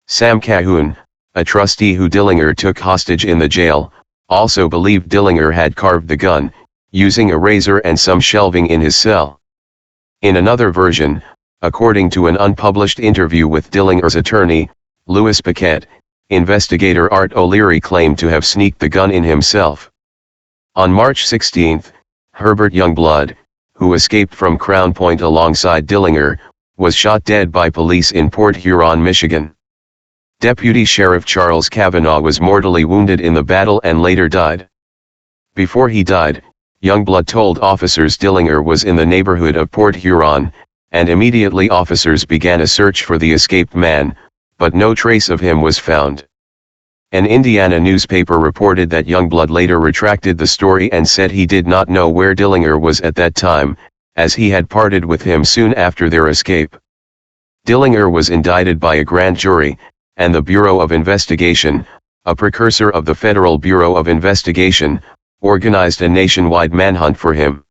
Sam Cahoon, a trustee who Dillinger took hostage in the jail, also believed Dillinger had carved the gun, using a razor and some shelving in his cell. In another version, according to an unpublished interview with Dillinger's attorney, Louis Paquette, investigator Art O'Leary claimed to have sneaked the gun in himself. On March 16, Herbert Youngblood, who escaped from Crown Point alongside Dillinger, was shot dead by police in Port Huron, Michigan. Deputy Sheriff Charles Kavanaugh was mortally wounded in the battle and later died. Before he died, Youngblood told officers Dillinger was in the neighborhood of Port Huron, and immediately officers began a search for the escaped man, but no trace of him was found. An Indiana newspaper reported that Youngblood later retracted the story and said he did not know where Dillinger was at that time, as he had parted with him soon after their escape. Dillinger was indicted by a grand jury, and the Bureau of Investigation, a precursor of the Federal Bureau of Investigation, organized a nationwide manhunt for him.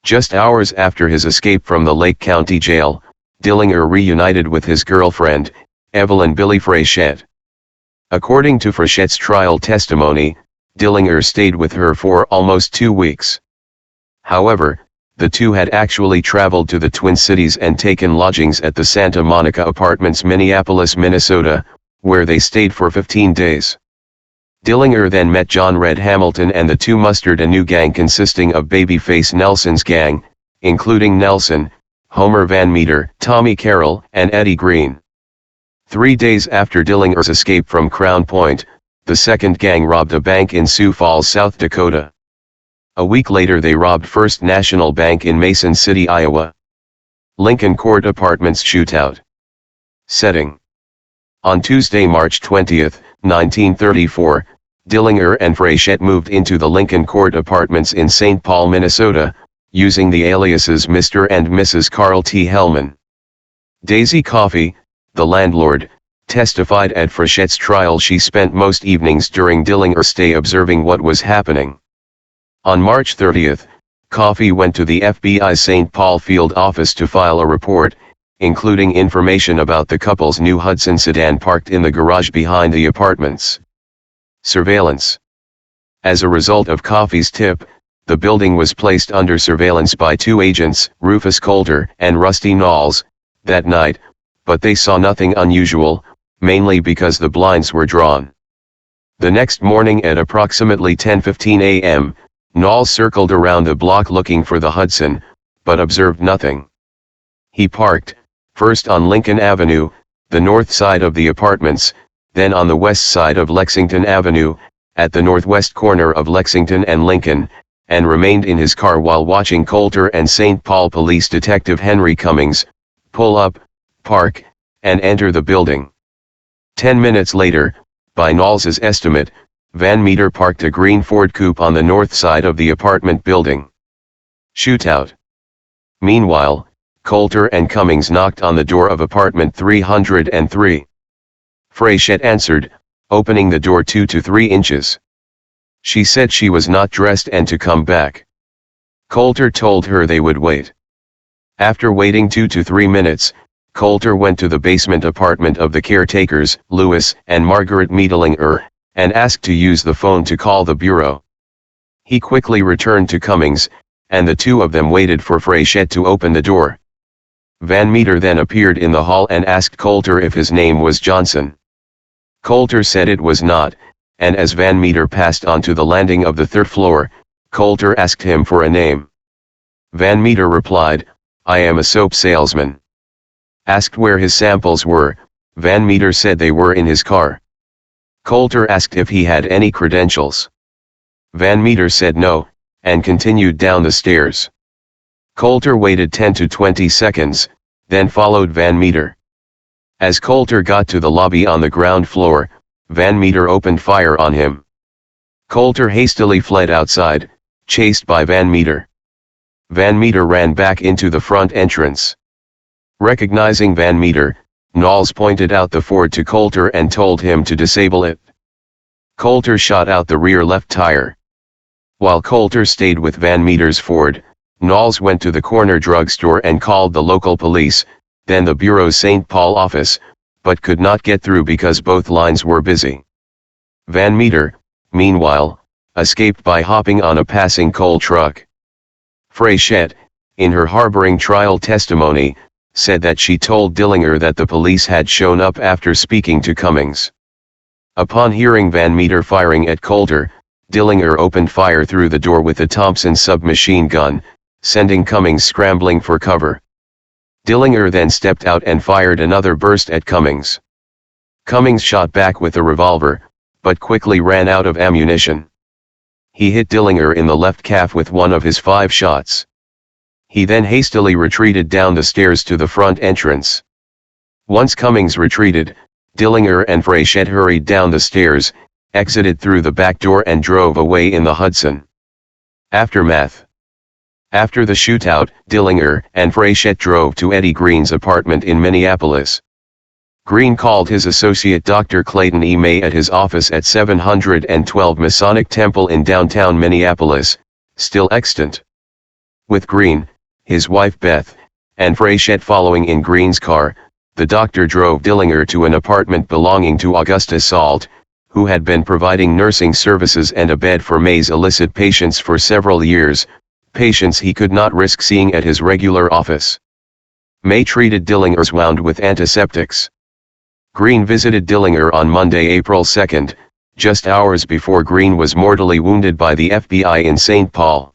Just hours after his escape from the Lake County Jail, Dillinger reunited with his girlfriend, Evelyn Billy Frechette. According to Frechette's trial testimony, Dillinger stayed with her for almost 2 weeks. However, the two had actually traveled to the Twin Cities and taken lodgings at the Santa Monica Apartments, Minneapolis, Minnesota, where they stayed for 15 days. Dillinger then met John Red Hamilton and the two mustered a new gang consisting of Babyface Nelson's gang, including Nelson, Homer Van Meter, Tommy Carroll, and Eddie Green. 3 days after Dillinger's escape from Crown Point, the second gang robbed a bank in Sioux Falls, South Dakota. A week later they robbed First National Bank in Mason City, Iowa. Lincoln Court Apartments shootout. Setting. On Tuesday, March 20, 1934, Dillinger and Frechette moved into the Lincoln Court Apartments in St. Paul, Minnesota, using the aliases Mr. and Mrs. Carl T. Hellman. Daisy Coffey, the landlord, testified at Frechette's trial she spent most evenings during Dillinger's stay observing what was happening. On March 30, Coffey went to the FBI's St. Paul field office to file a report, including information about the couple's new Hudson sedan parked in the garage behind the apartments. Surveillance. As a result of Coffey's tip, the building was placed under surveillance by two agents, Rufus Coulter and Rusty Knowles, that night, but they saw nothing unusual, mainly because the blinds were drawn. The next morning at approximately 10:15 a.m., Knowles circled around the block looking for the Hudson, but observed nothing. He parked, first on Lincoln Avenue, the north side of the apartments, then on the west side of Lexington Avenue, at the northwest corner of Lexington and Lincoln, and remained in his car while watching Coulter and St. Paul Police Detective Henry Cummings pull up, park, and enter the building. 10 minutes later, by Knowles's estimate, Van Meter parked a green Ford coupe on the north side of the apartment building. Shootout. Meanwhile, Coulter and Cummings knocked on the door of apartment 303. Frechette answered, opening the door 2 to 3 inches. She said she was not dressed and to come back. Coulter told her they would wait. After waiting 2 to 3 minutes, Coulter went to the basement apartment of the caretakers, Louis and Margaret Dillinger, and asked to use the phone to call the bureau. He quickly returned to Cummings, and the two of them waited for Frechette to open the door. Van Meter then appeared in the hall and asked Coulter if his name was Johnson. Coulter said it was not, and as Van Meter passed on to the landing of the third floor, Coulter asked him for a name. Van Meter replied, "I am a soap salesman." Asked where his samples were, Van Meter said they were in his car. Coulter asked if he had any credentials. Van Meter said no, and continued down the stairs. Coulter waited 10 to 20 seconds, then followed Van Meter. As Coulter got to the lobby on the ground floor, Van Meter opened fire on him. Coulter hastily fled outside, chased by Van Meter. Van Meter ran back into the front entrance. Recognizing Van Meter, Knowles pointed out the Ford to Coulter and told him to disable it. Coulter shot out the rear left tire. While Coulter stayed with Van Meter's Ford, Knowles went to the corner drugstore and called the local police, then the Bureau's St. Paul office, but could not get through because both lines were busy. Van Meter, meanwhile, escaped by hopping on a passing coal truck. Frechette, in her harboring trial testimony, said that she told Dillinger that the police had shown up after speaking to Cummings. Upon hearing Van Meter firing at Coulter, Dillinger opened fire through the door with a Thompson submachine gun, sending Cummings scrambling for cover. Dillinger then stepped out and fired another burst at Cummings. Cummings shot back with a revolver, but quickly ran out of ammunition. He hit Dillinger in the left calf with one of his 5 shots. He then hastily retreated down the stairs to the front entrance. Once Cummings retreated, Dillinger and Frechette hurried down the stairs, exited through the back door and drove away in the Hudson. Aftermath. After the shootout, Dillinger and Frechette drove to Eddie Green's apartment in Minneapolis. Green called his associate Dr. Clayton E. May at his office at 712 Masonic Temple in downtown Minneapolis, still extant. With Green, his wife Beth, and Frechette following in Green's car, the doctor drove Dillinger to an apartment belonging to Augusta Salt, who had been providing nursing services and a bed for May's illicit patients for several years, patients he could not risk seeing at his regular office. May treated Dillinger's wound with antiseptics. Green visited Dillinger on Monday, April 2, just hours before Green was mortally wounded by the FBI in St. Paul.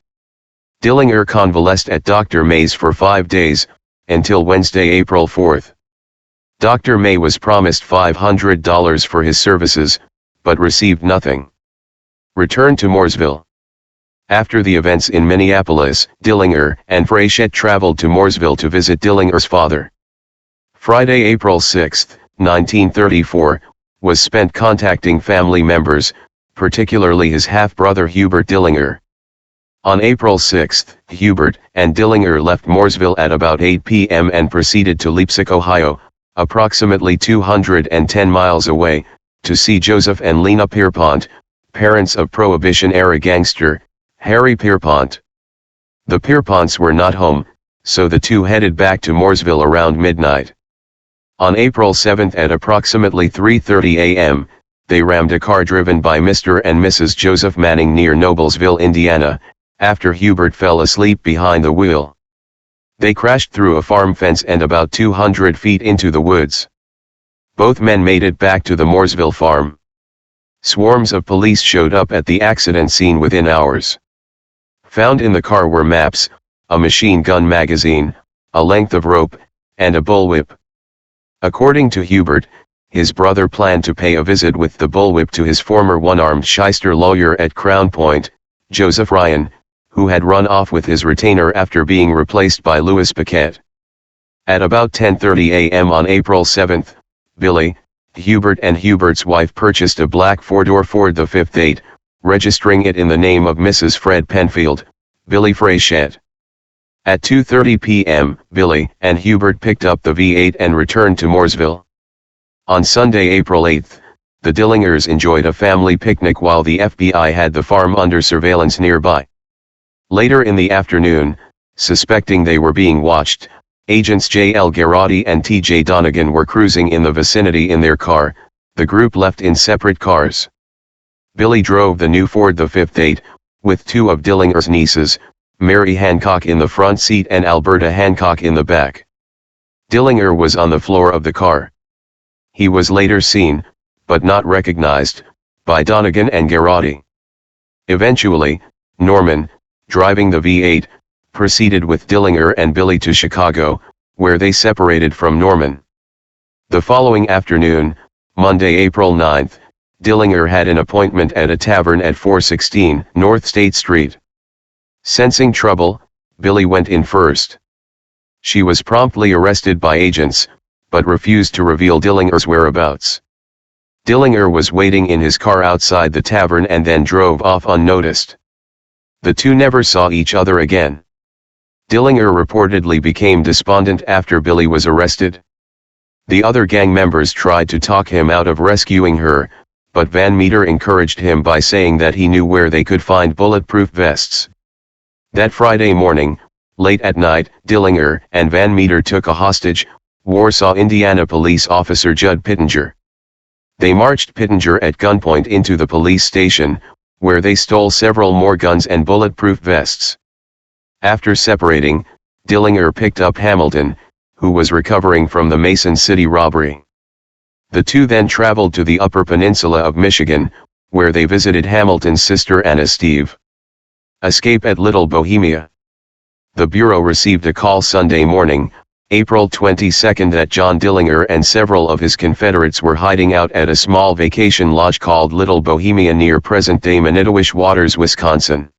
Dillinger convalesced at Dr. May's for 5 days, until Wednesday, April 4. Dr. May was promised $500 for his services, but received nothing. Return to Mooresville. After the events in Minneapolis, Dillinger and Frechette traveled to Mooresville to visit Dillinger's father. Friday, April 6, 1934, was spent contacting family members, particularly his half-brother Hubert Dillinger. On April 6, Hubert and Dillinger left Mooresville at about 8 p.m. and proceeded to Leipsic, Ohio, approximately 210 miles away, to see Joseph and Lena Pierpont, parents of Prohibition-era gangster, Harry Pierpont. The Pierponts were not home, so the two headed back to Mooresville around midnight. On April 7 at approximately 3:30 a.m., they rammed a car driven by Mr. and Mrs. Joseph Manning near Noblesville, Indiana, after Hubert fell asleep behind the wheel. They crashed through a farm fence and about 200 feet into the woods. Both men made it back to the Mooresville farm. Swarms of police showed up at the accident scene within hours. Found in the car were maps, a machine gun magazine, a length of rope, and a bullwhip. According to Hubert, his brother planned to pay a visit with the bullwhip to his former one-armed shyster lawyer at Crown Point, Joseph Ryan, who had run off with his retainer after being replaced by Louis Paquette. At about 10:30 a.m. on April 7, Billy, Hubert and Hubert's wife purchased a black four-door Ford the 5/8, registering it in the name of Mrs. Fred Penfield, Billy Frechette. At 2:30 p.m., Billy and Hubert picked up the V8 and returned to Mooresville. On Sunday, April 8, the Dillingers enjoyed a family picnic while the FBI had the farm under surveillance nearby. Later in the afternoon, suspecting they were being watched, agents J.L. Garotti and T.J. Donegan were cruising in the vicinity in their car. The group left in separate cars. Billy drove the new Ford the 5/8, with two of Dillinger's nieces, Mary Hancock in the front seat and Alberta Hancock in the back. Dillinger was on the floor of the car. He was later seen, but not recognized, by Donegan and Garotti. Eventually, Norman, driving the V8, proceeded with Dillinger and Billy to Chicago, where they separated from Norman. The following afternoon, Monday, April 9, Dillinger had an appointment at a tavern at 416 North State Street. Sensing trouble, Billy went in first. She was promptly arrested by agents, but refused to reveal Dillinger's whereabouts. Dillinger was waiting in his car outside the tavern and then drove off unnoticed. The two never saw each other again. Dillinger reportedly became despondent after Billy was arrested. The other gang members tried to talk him out of rescuing her, but Van Meter encouraged him by saying that he knew where they could find bulletproof vests. That Friday morning, Late at night, Dillinger and Van Meter took a hostage, Warsaw, Indiana police officer Judd Pittenger. They marched Pittenger at gunpoint into the police station, where they stole several more guns and bulletproof vests. After separating, Dillinger picked up Hamilton, who was recovering from the Mason City robbery. The two then traveled to the Upper Peninsula of Michigan, where they visited Hamilton's sister Anna Steve. Escape at Little Bohemia. The Bureau received a call Sunday morning, April 22, that John Dillinger and several of his Confederates were hiding out at a small vacation lodge called Little Bohemia near present-day Manitowish Waters, Wisconsin.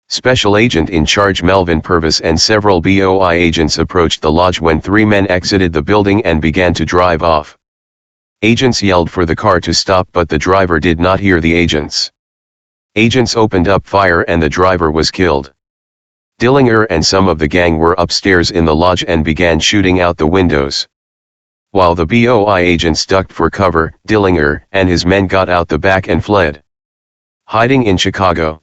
Special Agent in charge Melvin Purvis and several BOI agents approached the lodge when three men exited the building and began to drive off. Agents yelled for the car to stop, but the driver did not hear the agents. Agents opened up fire and the driver was killed. Dillinger and some of the gang were upstairs in the lodge and began shooting out the windows. While the BOI agents ducked for cover, Dillinger and his men got out the back and fled. Hiding in Chicago.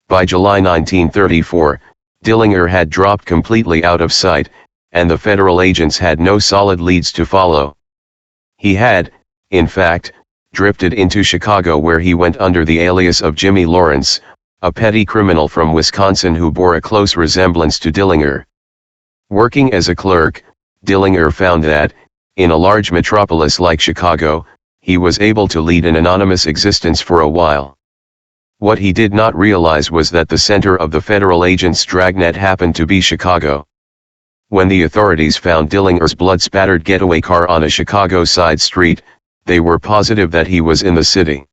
By July 1934, Dillinger had dropped completely out of sight, and the federal agents had no solid leads to follow. He had, in fact, drifted into Chicago, where he went under the alias of Jimmy Lawrence, a petty criminal from Wisconsin who bore a close resemblance to Dillinger. Working as a clerk, Dillinger found that, in a large metropolis like Chicago, he was able to lead an anonymous existence for a while. What he did not realize was that the center of the federal agents' dragnet happened to be Chicago. When the authorities found Dillinger's blood-spattered getaway car on a Chicago side street, they were positive that he was in the city.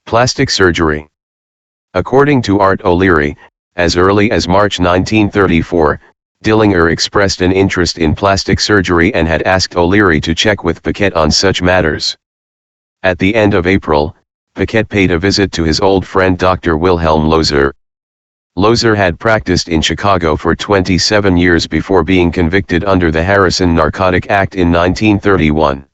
Plastic surgery. According to Art O'Leary, as early as March 1934, Dillinger expressed an interest in plastic surgery and had asked O'Leary to check with Paquette on such matters. At the end of April, Paquette paid a visit to his old friend Dr. Wilhelm Lozer. Lozer had practiced in Chicago for 27 years before being convicted under the Harrison Narcotic Act in 1931.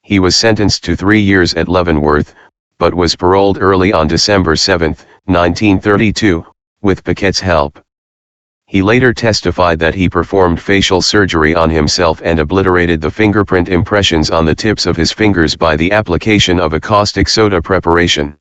He was sentenced to 3 years at Leavenworth, but was paroled early on December 7, 1932, with Paquette's help. He later testified that he performed facial surgery on himself and obliterated the fingerprint impressions on the tips of his fingers by the application of a caustic soda preparation.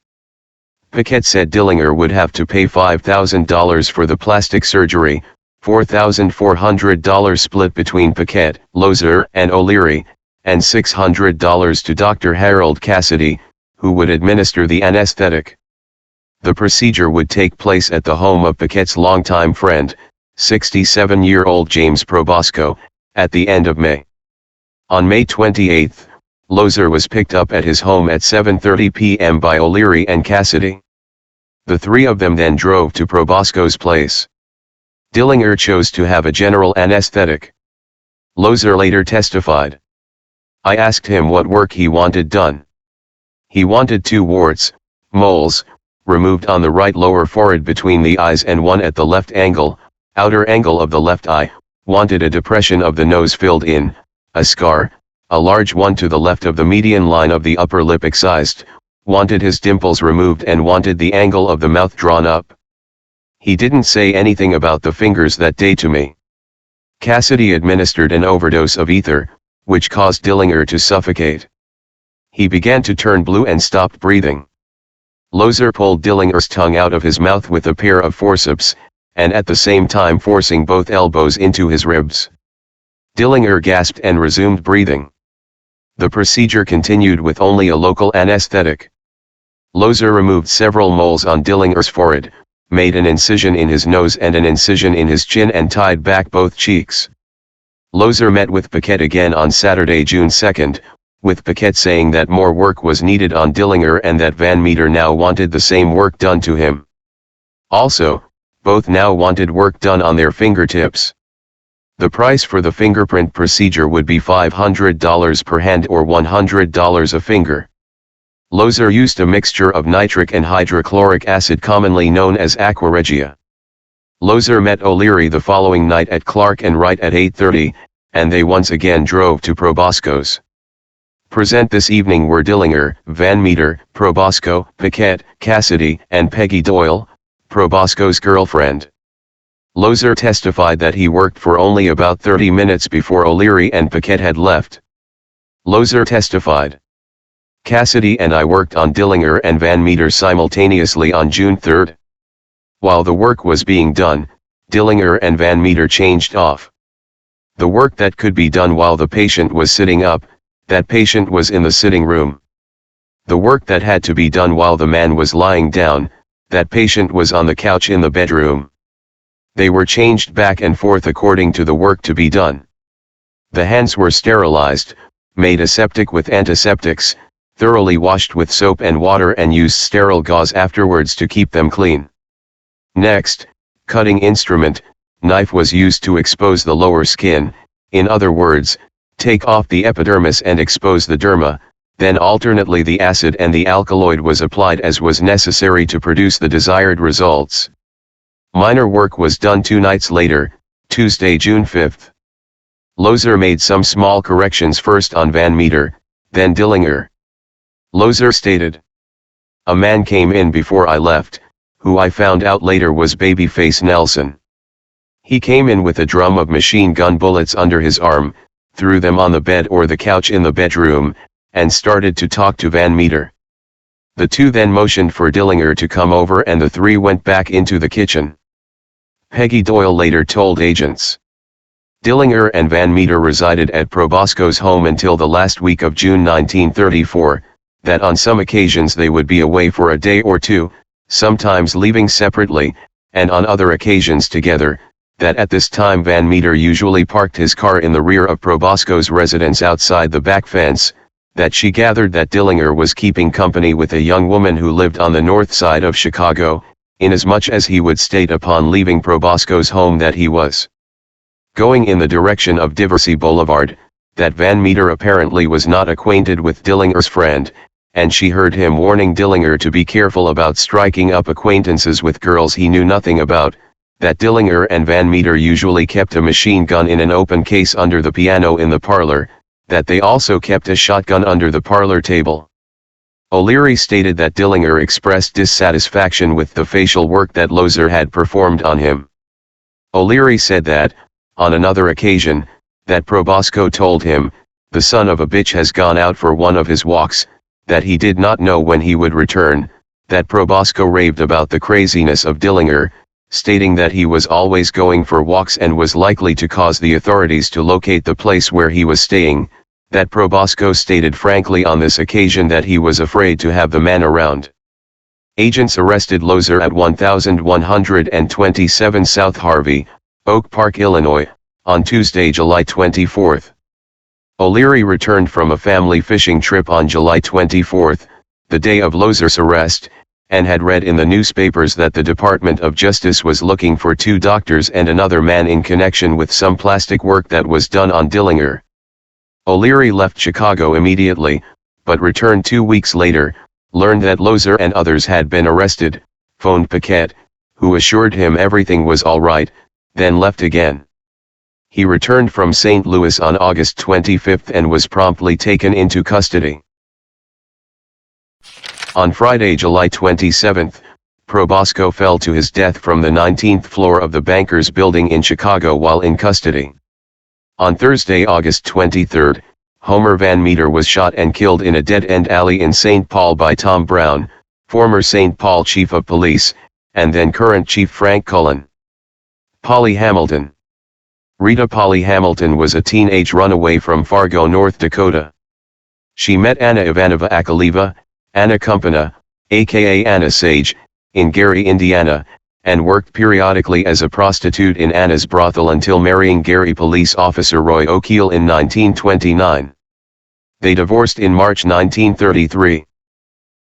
Paquette said Dillinger would have to pay $5,000 for the plastic surgery, $4,400 split between Paquette, Lozer, and O'Leary, and $600 to Dr. Harold Cassidy, who would administer the anesthetic. The procedure would take place at the home of Paquette's longtime friend, 67-year-old James Probosco, at the end of May. On May 28, Lozer was picked up at his home at 7:30 p.m. by O'Leary and Cassidy. The three of them then drove to Probosco's place. Dillinger chose to have a general anesthetic. Lozer later testified. I asked him what work he wanted done. He wanted 2 warts, moles, removed on the right lower forehead between the eyes and one at the left outer angle of the left eye, wanted a depression of the nose filled in, a scar, a large one to the left of the median line of the upper lip excised, wanted his dimples removed and wanted the angle of the mouth drawn up. He didn't say anything about the fingers that day to me. Cassidy administered an overdose of ether, which caused Dillinger to suffocate. He began to turn blue and stopped breathing. Lozer pulled Dillinger's tongue out of his mouth with a pair of forceps, and at the same time forcing both elbows into his ribs. Dillinger gasped and resumed breathing. The procedure continued with only a local anesthetic. Lozer removed several moles on Dillinger's forehead, made an incision in his nose and an incision in his chin and tied back both cheeks. Lozer met with Paquette again on Saturday, June 2, with Paquette saying that more work was needed on Dillinger and that Van Meter now wanted the same work done to him. Also, both now wanted work done on their fingertips. The price for the fingerprint procedure would be $500 per hand or $100 a finger. Lozer used a mixture of nitric and hydrochloric acid commonly known as aqua regia. Lozer met O'Leary the following night at Clark and Wright at 8:30, and they once again drove to Probosco's. Present this evening were Dillinger, Van Meter, Probosco, Paquette, Cassidy, and Peggy Doyle, Probosco's girlfriend. Lozer testified that he worked for only about 30 minutes before O'Leary and Paquette had left. Lozer testified, "Cassidy and I worked on Dillinger and Van Meter simultaneously on June 3. While the work was being done, Dillinger and Van Meter changed off. The work that could be done while the patient was sitting up, that patient was in the sitting room. The work that had to be done while the man was lying down, that patient was on the couch in the bedroom. They were changed back and forth according to the work to be done. The hands were sterilized, made aseptic with antiseptics, thoroughly washed with soap and water and used sterile gauze afterwards to keep them clean. Next, cutting instrument, knife was used to expose the lower skin, in other words, take off the epidermis and expose the derma, then alternately the acid and the alkaloid was applied as was necessary to produce the desired results. Minor work was done 2 nights later, Tuesday, June 5. Lozer made some small corrections first on Van Meter, then Dillinger. Lozer stated, "A man came in before I left, who I found out later was Babyface Nelson. He came in with a drum of machine gun bullets under his arm, threw them on the bed or the couch in the bedroom, and started to talk to Van Meter. The 2 then motioned for Dillinger to come over and the 3 went back into the kitchen." Peggy Doyle later told agents. Dillinger and Van Meter resided at Probosco's home until the last week of June 1934, that on some occasions they would be away for a day or 2, sometimes leaving separately, and on other occasions together, that at this time Van Meter usually parked his car in the rear of Probosco's residence outside the back fence, that she gathered that Dillinger was keeping company with a young woman who lived on the north side of Chicago, inasmuch as he would state upon leaving Probosco's home that he was going in the direction of Diversey Boulevard, that Van Meter apparently was not acquainted with Dillinger's friend, and she heard him warning Dillinger to be careful about striking up acquaintances with girls he knew nothing about, that Dillinger and Van Meter usually kept a machine gun in an open case under the piano in the parlor, that they also kept a shotgun under the parlor table. O'Leary stated that Dillinger expressed dissatisfaction with the facial work that Lozer had performed on him. O'Leary said that, on another occasion, that Probosco told him, "The son of a bitch has gone out for one of his walks," that he did not know when he would return, that Probosco raved about the craziness of Dillinger, stating that he was always going for walks and was likely to cause the authorities to locate the place where he was staying, that Probosco stated frankly on this occasion that he was afraid to have the man around. Agents arrested Lozer at 1127 South Harvey, Oak Park, Illinois, on Tuesday, July 24. O'Leary returned from a family fishing trip on July 24, the day of Lozer's arrest, and had read in the newspapers that the Department of Justice was looking for 2 doctors and another man in connection with some plastic work that was done on Dillinger. O'Leary left Chicago immediately, but returned 2 weeks later, learned that Lozer and others had been arrested, phoned Paquette, who assured him everything was all right, then left again. He returned from St. Louis on August 25 and was promptly taken into custody. On Friday, July 27, Probosco fell to his death from the 19th floor of the Bankers Building in Chicago while in custody. On Thursday, August 23, Homer Van Meter was shot and killed in a dead-end alley in St. Paul by Tom Brown, former St. Paul Chief of Police, and then current Chief Frank Cullen. Polly Hamilton. Rita Polly Hamilton was a teenage runaway from Fargo, North Dakota. She met Anna Ivanova Akaleva, Anna Kumpana, aka Anna Sage, in Gary, Indiana, and worked periodically as a prostitute in Anna's brothel until marrying Gary police officer Roy O'Keel in 1929. They divorced in March 1933.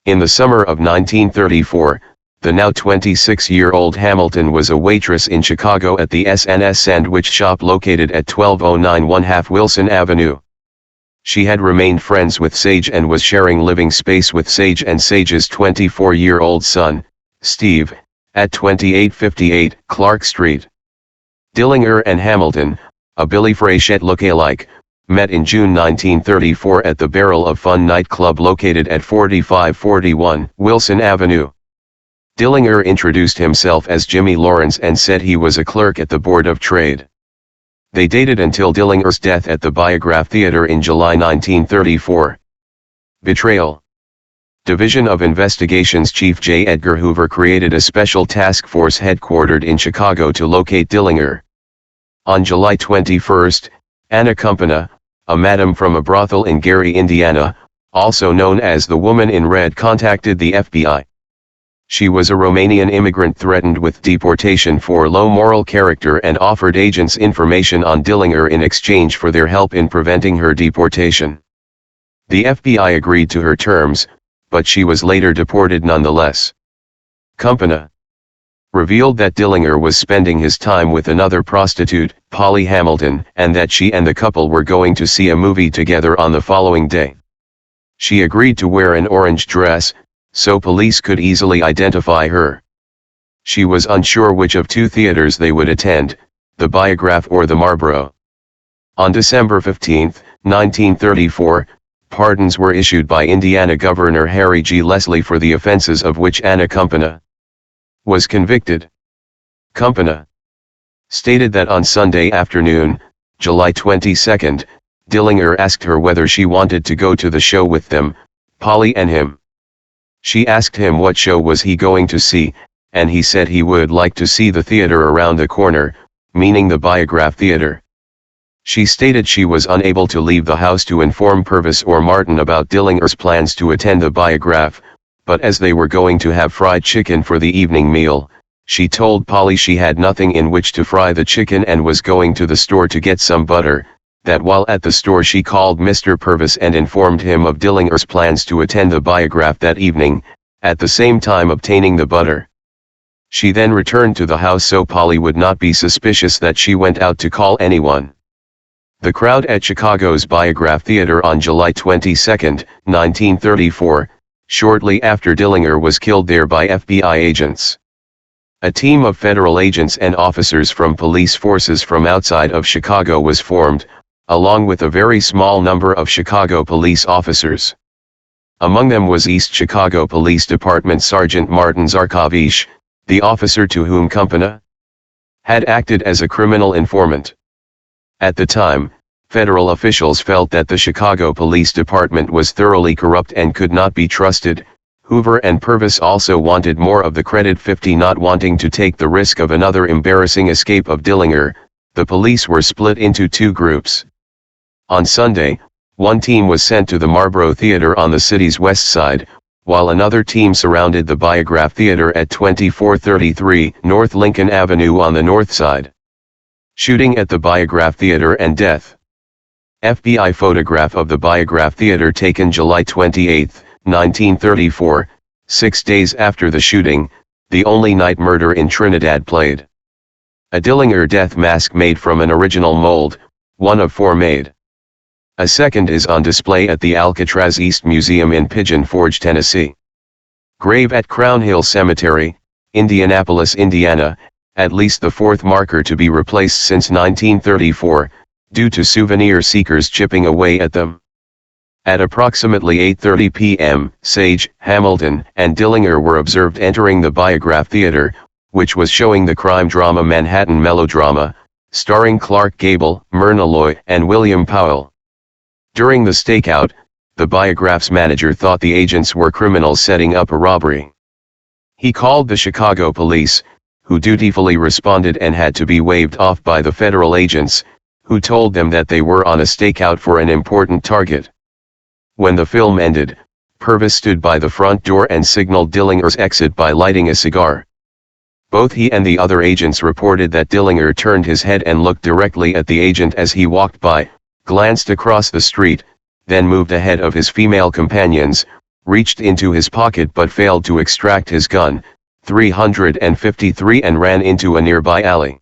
In the summer of 1934, the now 26-year-old Hamilton was a waitress in Chicago at the S&S Sandwich Shop located at 1209 1/2 Wilson Avenue. She had remained friends with Sage and was sharing living space with Sage and Sage's 24-year-old son, Steve, at 2858 Clark Street. Dillinger and Hamilton, a Billy Frechette lookalike, met in June 1934 at the Barrel of Fun nightclub located at 4541 Wilson Avenue. Dillinger introduced himself as Jimmy Lawrence and said he was a clerk at the Board of Trade. They dated until Dillinger's death at the Biograph Theater in July 1934. Betrayal. Division of Investigations Chief J. Edgar Hoover created a special task force headquartered in Chicago to locate Dillinger. On July 21, Anna Kumpana, a madam from a brothel in Gary, Indiana, also known as the Woman in Red, contacted the FBI. She was a Romanian immigrant threatened with deportation for low moral character and offered agents information on Dillinger in exchange for their help in preventing her deportation. The FBI agreed to her terms, but she was later deported nonetheless. Kumpana revealed that Dillinger was spending his time with another prostitute, Polly Hamilton, and that she and the couple were going to see a movie together on the following day. She agreed to wear an orange dress, so police could easily identify her. She was unsure which of two theaters they would attend, the Biograph or the Marlboro. On December 15, 1934, pardons were issued by Indiana Governor Harry G. Leslie for the offenses of which Anna Kumpana was convicted. Kumpana stated that on Sunday afternoon, July 22, Dillinger asked her whether she wanted to go to the show with them, Polly and him. She asked him what show was he going to see, and he said he would like to see the theater around the corner, meaning the Biograph Theater. She stated she was unable to leave the house to inform Purvis or Martin about Dillinger's plans to attend the Biograph, but as they were going to have fried chicken for the evening meal, she told Polly she had nothing in which to fry the chicken and was going to the store to get some butter, that while at the store she called Mr. Purvis and informed him of Dillinger's plans to attend the Biograph that evening, at the same time obtaining the butter. She then returned to the house so Polly would not be suspicious that she went out to call anyone. The crowd at Chicago's Biograph Theater on July 22, 1934, shortly after Dillinger was killed there by FBI agents. A team of federal agents and officers from police forces from outside of Chicago was formed, along with a very small number of Chicago police officers. Among them was East Chicago Police Department Sergeant Martin Zarkovich, the officer to whom Kumpana had acted as a criminal informant. At the time, federal officials felt that the Chicago Police Department was thoroughly corrupt and could not be trusted. Hoover and Purvis also wanted more of the credit, 50 not wanting to take the risk of another embarrassing escape of Dillinger. The police were split into two groups. On Sunday, one team was sent to the Marlboro Theater on the city's west side, while another team surrounded the Biograph Theater at 2433 North Lincoln Avenue on the north side. Shooting at the Biograph Theater and death. FBI photograph of the Biograph Theater taken July 28, 1934, 6 days after the shooting, the only night murder in Trinidad played. A Dillinger death mask made from an original mold, one of 4 made. A second is on display at the Alcatraz East Museum in Pigeon Forge, Tennessee. Grave at Crown Hill Cemetery, Indianapolis, Indiana, at least the 4th marker to be replaced since 1934, due to souvenir seekers chipping away at them. At approximately 8:30 p.m., Sage, Hamilton, and Dillinger were observed entering the Biograph Theater, which was showing the crime drama Manhattan Melodrama, starring Clark Gable, Myrna Loy, and William Powell. During the stakeout, the Biograph's manager thought the agents were criminals setting up a robbery. He called the Chicago police, who dutifully responded and had to be waved off by the federal agents, who told them that they were on a stakeout for an important target. When the film ended, Purvis stood by the front door and signaled Dillinger's exit by lighting a cigar. Both he and the other agents reported that Dillinger turned his head and looked directly at the agent as he walked by, glanced across the street, then moved ahead of his female companions, reached into his pocket but failed to extract his gun, 353, and ran into a nearby alley.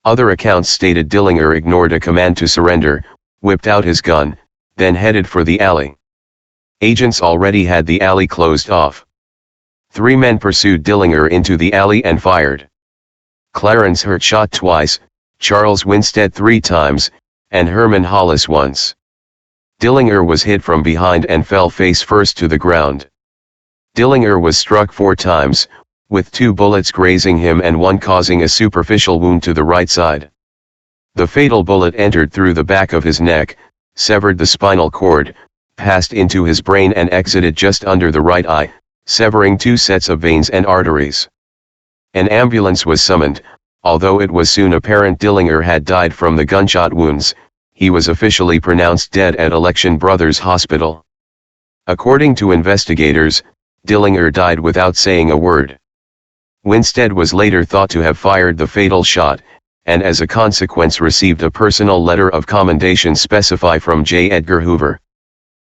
Other accounts stated Dillinger ignored a command to surrender, whipped out his gun, then headed for the alley. Agents already had the alley closed off. 3 men pursued Dillinger into the alley and fired. Clarence Hurt shot twice, Charles Winstead 3 times, and Herman Hollis once. Dillinger was hit from behind and fell face first to the ground. Dillinger was struck 4 times, with 2 bullets grazing him and one causing a superficial wound to the right side. The fatal bullet entered through the back of his neck, severed the spinal cord, passed into his brain and exited just under the right eye, severing 2 sets of veins and arteries. An ambulance was summoned. Although it was soon apparent Dillinger had died from the gunshot wounds, he was officially pronounced dead at Election Brothers Hospital. According to investigators, Dillinger died without saying a word. Winstead was later thought to have fired the fatal shot, and as a consequence received a personal letter of commendation specify from J. Edgar Hoover.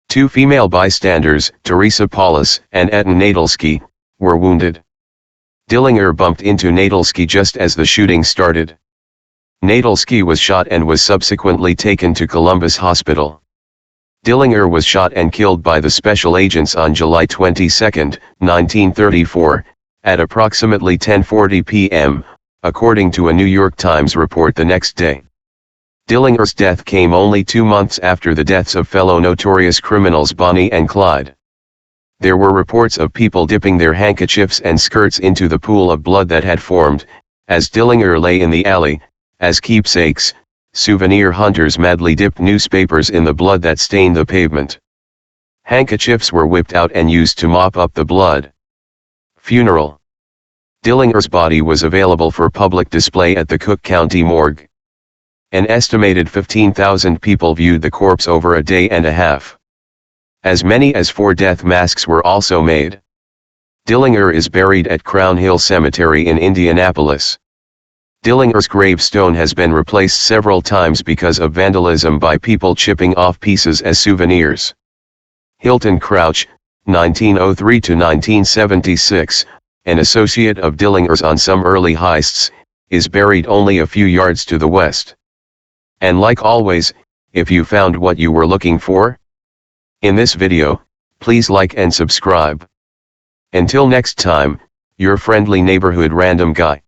2 female bystanders, Teresa Paulus and Etta Nadolski, were wounded. Dillinger bumped into Nadolski just as the shooting started. Nadolski was shot and was subsequently taken to Columbus Hospital. Dillinger was shot and killed by the special agents on July 22, 1934, at approximately 10:40 p.m., according to a New York Times report the next day. Dillinger's death came only 2 months after the deaths of fellow notorious criminals Bonnie and Clyde. There were reports of people dipping their handkerchiefs and skirts into the pool of blood that had formed, as Dillinger lay in the alley. As keepsakes, souvenir hunters madly dipped newspapers in the blood that stained the pavement. Handkerchiefs were whipped out and used to mop up the blood. Funeral. Dillinger's body was available for public display at the Cook County morgue. An estimated 15,000 people viewed the corpse over a day and a half. As many as 4 death masks were also made. Dillinger is buried at Crown Hill Cemetery in Indianapolis. Dillinger's gravestone has been replaced several times because of vandalism by people chipping off pieces as souvenirs. Hilton Crouch, 1903 to 1976, an associate of Dillinger's on some early heists, is buried only a few yards to the west. And like always, if you found what you were looking for in this video, please like and subscribe. Until next time, your friendly neighborhood random guy.